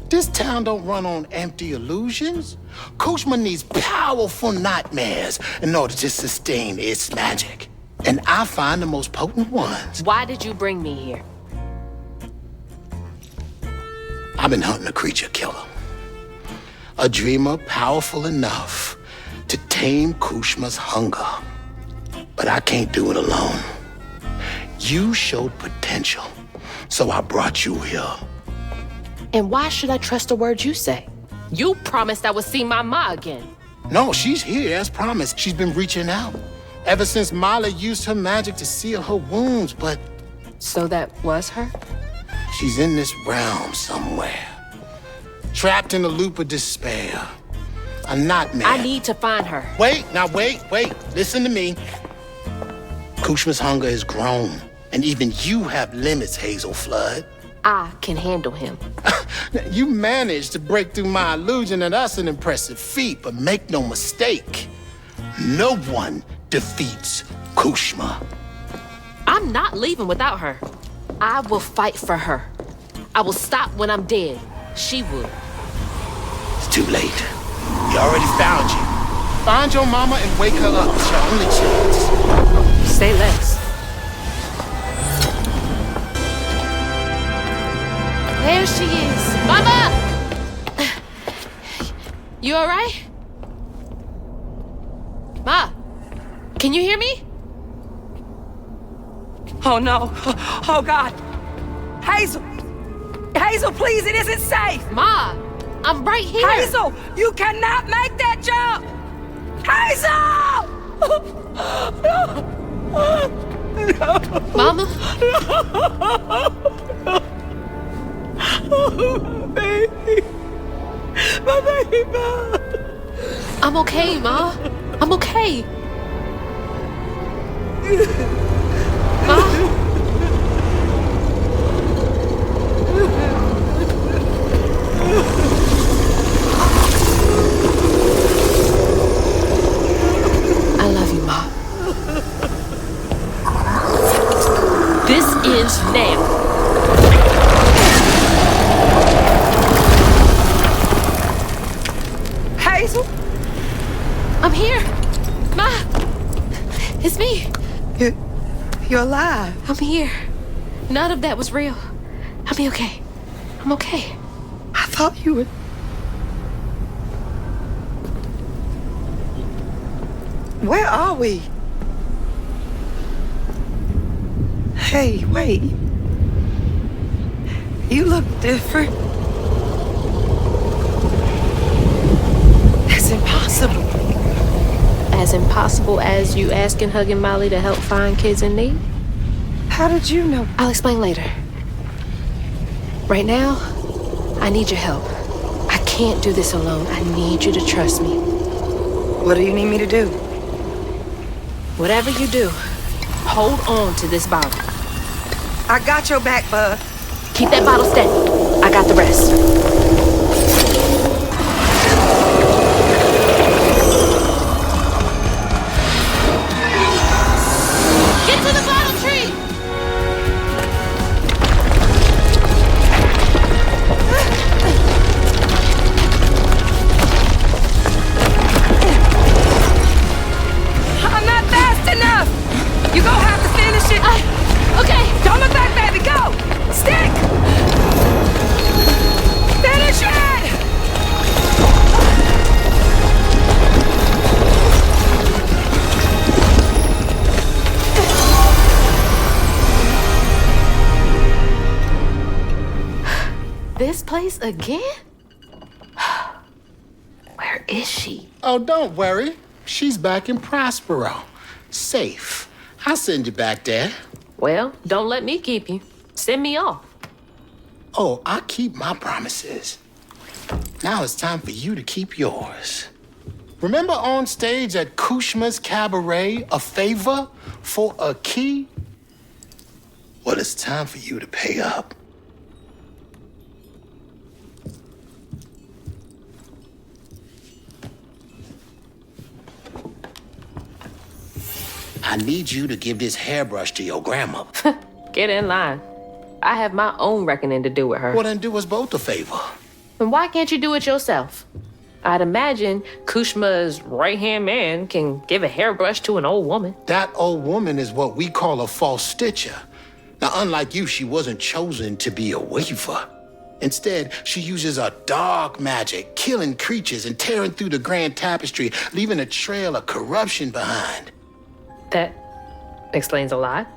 This town don't run on empty illusions. Kushma needs powerful nightmares in order to sustain its magic. And I find the most potent ones. Why did you bring me here? I've been hunting a creature killer. A dreamer powerful enough to tame Kushma's hunger. But I can't do it alone. You showed potential, so I brought you here. And why should I trust the words you say? You promised I would see my ma again. No, she's here as promised. She's been reaching out. Ever since Molly used her magic to seal her wounds, but... So that was her? She's in this realm somewhere. trapped in a loop of despair. A nightmare. I need to find her. Wait. Listen to me. Kushma's hunger has grown, and even you have limits, Hazel Flood. I can handle him. You managed to break through my illusion, and that's an impressive feat, but make no mistake, no one defeats Kushma. I'm not leaving without her. I will fight for her. I will stop when I'm dead. She will. It's too late. We already found you. Find your mama and wake her up. It's your only chance. Say less. There she is. Mama! You all right? Ma, can you hear me? Oh, no. Oh, God. Hazel! Hazel, please, it isn't safe! Ma, I'm right here. Hazel, you cannot make that jump! Hazel! Mama? Oh, baby. My baby, Ma. I'm okay, Ma. I'm okay. Ma? I love you, Ma. This ends now. Hazel? I'm here. Ma! It's me. You're alive. I'm here. None of that was real. I'll be okay. I'm okay. I thought you were... Where are we? Hey, wait. You look different. That's impossible. As impossible as you asking Hugging Molly to help find kids in need? How did you know? I'll explain later. Right now, I need your help. I can't do this alone. I need you to trust me. What do you need me to do? Whatever you do, hold on to this bottle. I got your back, bud. Keep that bottle steady. I got the rest. Get to the bottle tree! I'm not fast enough! You gonna have to finish it! Okay! Don't look back, baby! Go! Stick! Finish it! This place again? Where is she? Oh, don't worry. She's back in Prospero. Safe. I'll send you back there. Well, don't let me keep you. Send me off. Oh, I keep my promises. Now it's time for you to keep yours. Remember on stage at Kushma's Cabaret, a favor for a key? Well, it's time for you to pay up. I need you to give this hairbrush to your grandmother. Get in line. I have my own reckoning to do with her. Well, then do us both a favor. And why can't you do it yourself? I'd imagine Kushma's right-hand man can give a hairbrush to an old woman. That old woman is what we call a false stitcher. Now, unlike you, she wasn't chosen to be a weaver. Instead, she uses a dark magic, killing creatures and tearing through the grand tapestry, leaving a trail of corruption behind. That explains a lot.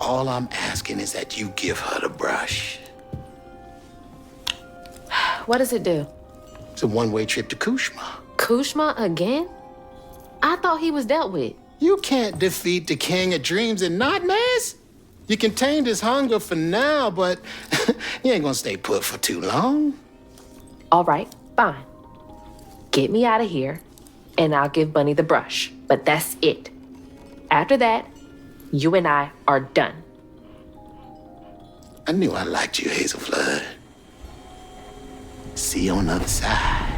All I'm asking is that you give her the brush. What does it do? It's a one-way trip to Kushma. Kushma again? I thought he was dealt with. You can't defeat the king of dreams and nightmares. You contained his hunger for now, but he ain't gonna stay put for too long. All right, fine. Get me out of here, and I'll give Bunny the brush. But that's it. After that, you and I are done. I knew I liked you, Hazel Flood. See you on the other side.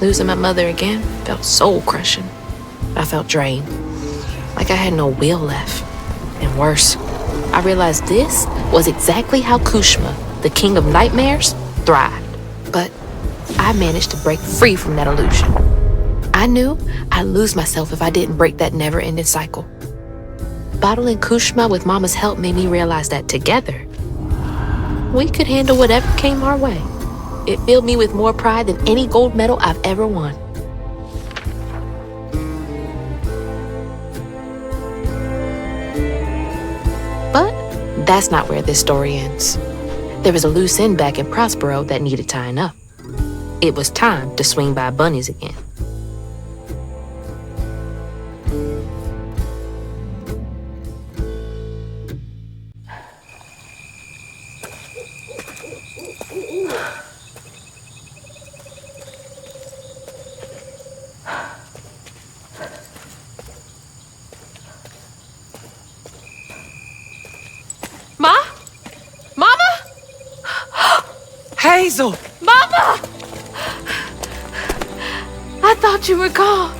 Losing my mother again felt soul-crushing. I felt drained, like I had no will left. And worse, I realized this was exactly how Kushma, the king of nightmares, thrived. But I managed to break free from that illusion. I knew I'd lose myself if I didn't break that never-ending cycle. Bottling Kushma with Mama's help made me realize that together, we could handle whatever came our way. It filled me with more pride than any gold medal I've ever won. But that's not where this story ends. There was a loose end back in Prospero that needed tying up. It was time to swing by Bunny's again. Ma? Mama? Hazel! Mama! I thought you were gone.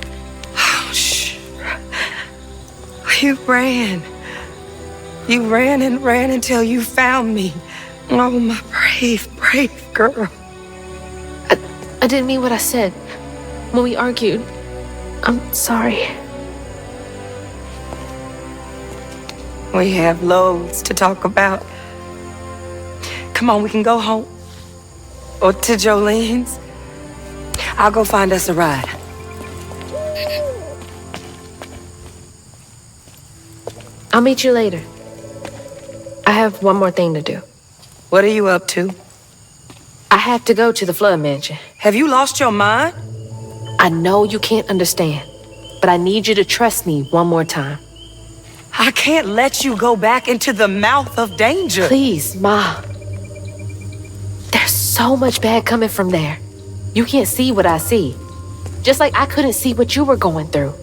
Oh, shh. You ran. You ran and ran until you found me. Oh, my brave, brave girl. I didn't mean what I said when we argued. I'm sorry. We have loads to talk about. Come on, we can go home. Or to Jolene's. I'll go find us a ride. I'll meet you later. I have one more thing to do. What are you up to? I have to go to the Flood Mansion. Have you lost your mind? I know you can't understand, but I need you to trust me one more time. I can't let you go back into the mouth of danger. Please, Ma. There's so much bad coming from there. You can't see what I see. Just like I couldn't see what you were going through.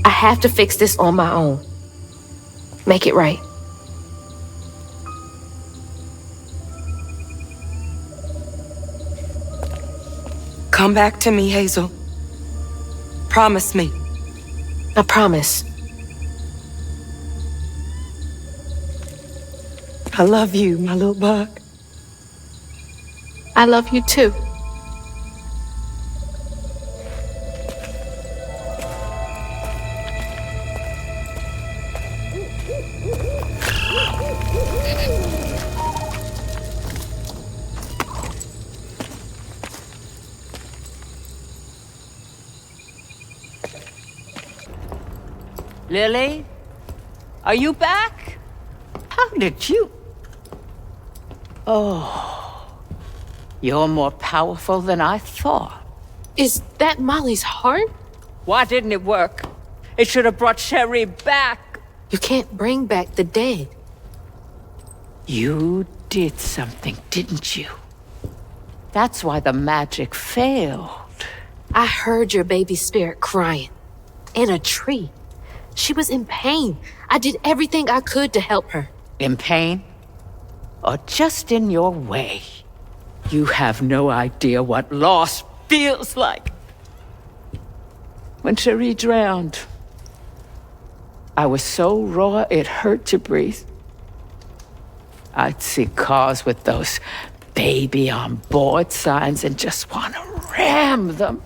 I have to fix this on my own. Make it right. Come back to me, Hazel. Promise me. I promise. I love you, my little bug. I love you too. Lily? Are you back? How did you... Oh, you're more powerful than I thought. Is that Molly's heart? Why didn't it work? It should have brought Sherry back. You can't bring back the dead. You did something, didn't you? That's why the magic failed. I heard your baby spirit crying. In a tree. She was in pain. I did everything I could to help her. In pain? Or just in your way? You have no idea what loss feels like. When Cherie drowned, I was so raw it hurt to breathe. I'd see cars with those baby on board signs and just want to ram them.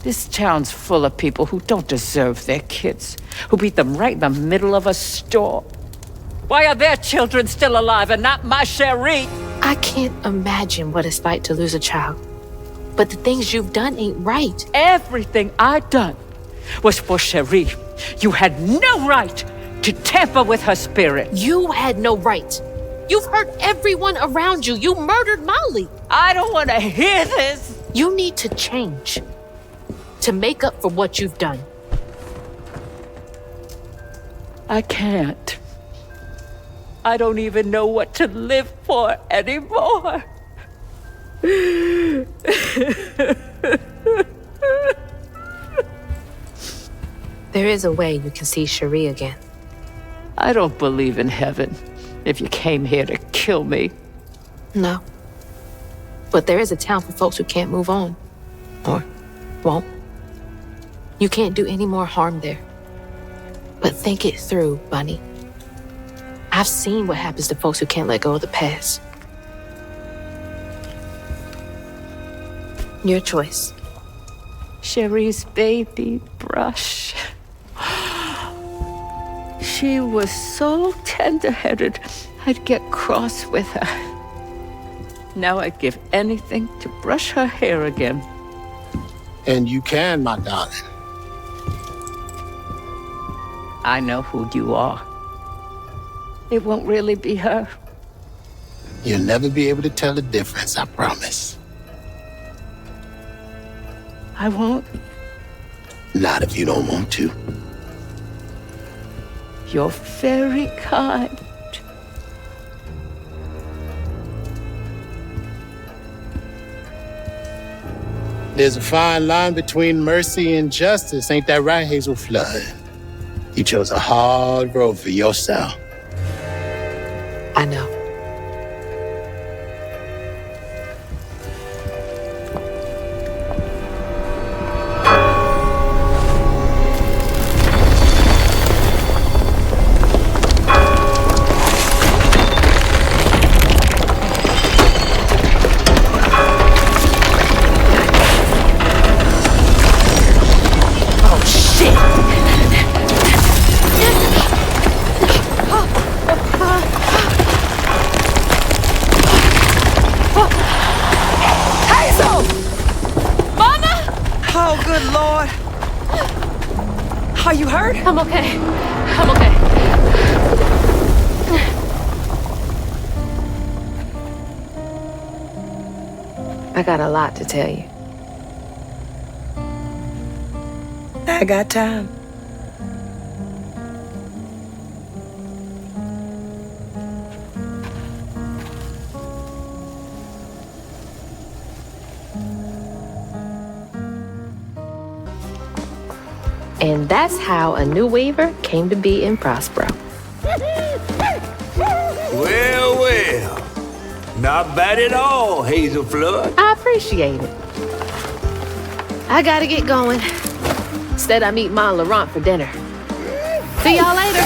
This town's full of people who don't deserve their kids, who beat them right in the middle of a store. Why are their children still alive and not my Cherie? I can't imagine what it's like to lose a child. But the things you've done ain't right. Everything I've done was for Cherie. You had no right to tamper with her spirit. You had no right. You've hurt everyone around you. You murdered Molly. I don't want to hear this. You need to change to make up for what you've done. I can't. I don't even know what to live for anymore. There is a way you can see Cherie again. I don't believe in heaven if you came here to kill me. No. But there is a town for folks who can't move on. Or won't. You can't do any more harm there. But think it through, Bunny. I've seen what happens to folks who can't let go of the past. Your choice. Cherie's baby brush. She was so tender-headed, I'd get cross with her. Now I'd give anything to brush her hair again. And you can, my darling. I know who you are. It won't really be her. You'll never be able to tell the difference, I promise. I won't. Not if you don't want to. You're very kind. There's a fine line between mercy and justice, ain't that right, Hazel Flood? You chose a hard road for yourself. I know. Are you hurt? I'm okay. I'm okay. I got a lot to tell you. I got time. And that's how a new Weaver came to be in Prospero. Well, well. Not bad at all, Hazel Flood. I appreciate it. I gotta get going. Instead, I meet Ma and Laurent for dinner. See y'all later.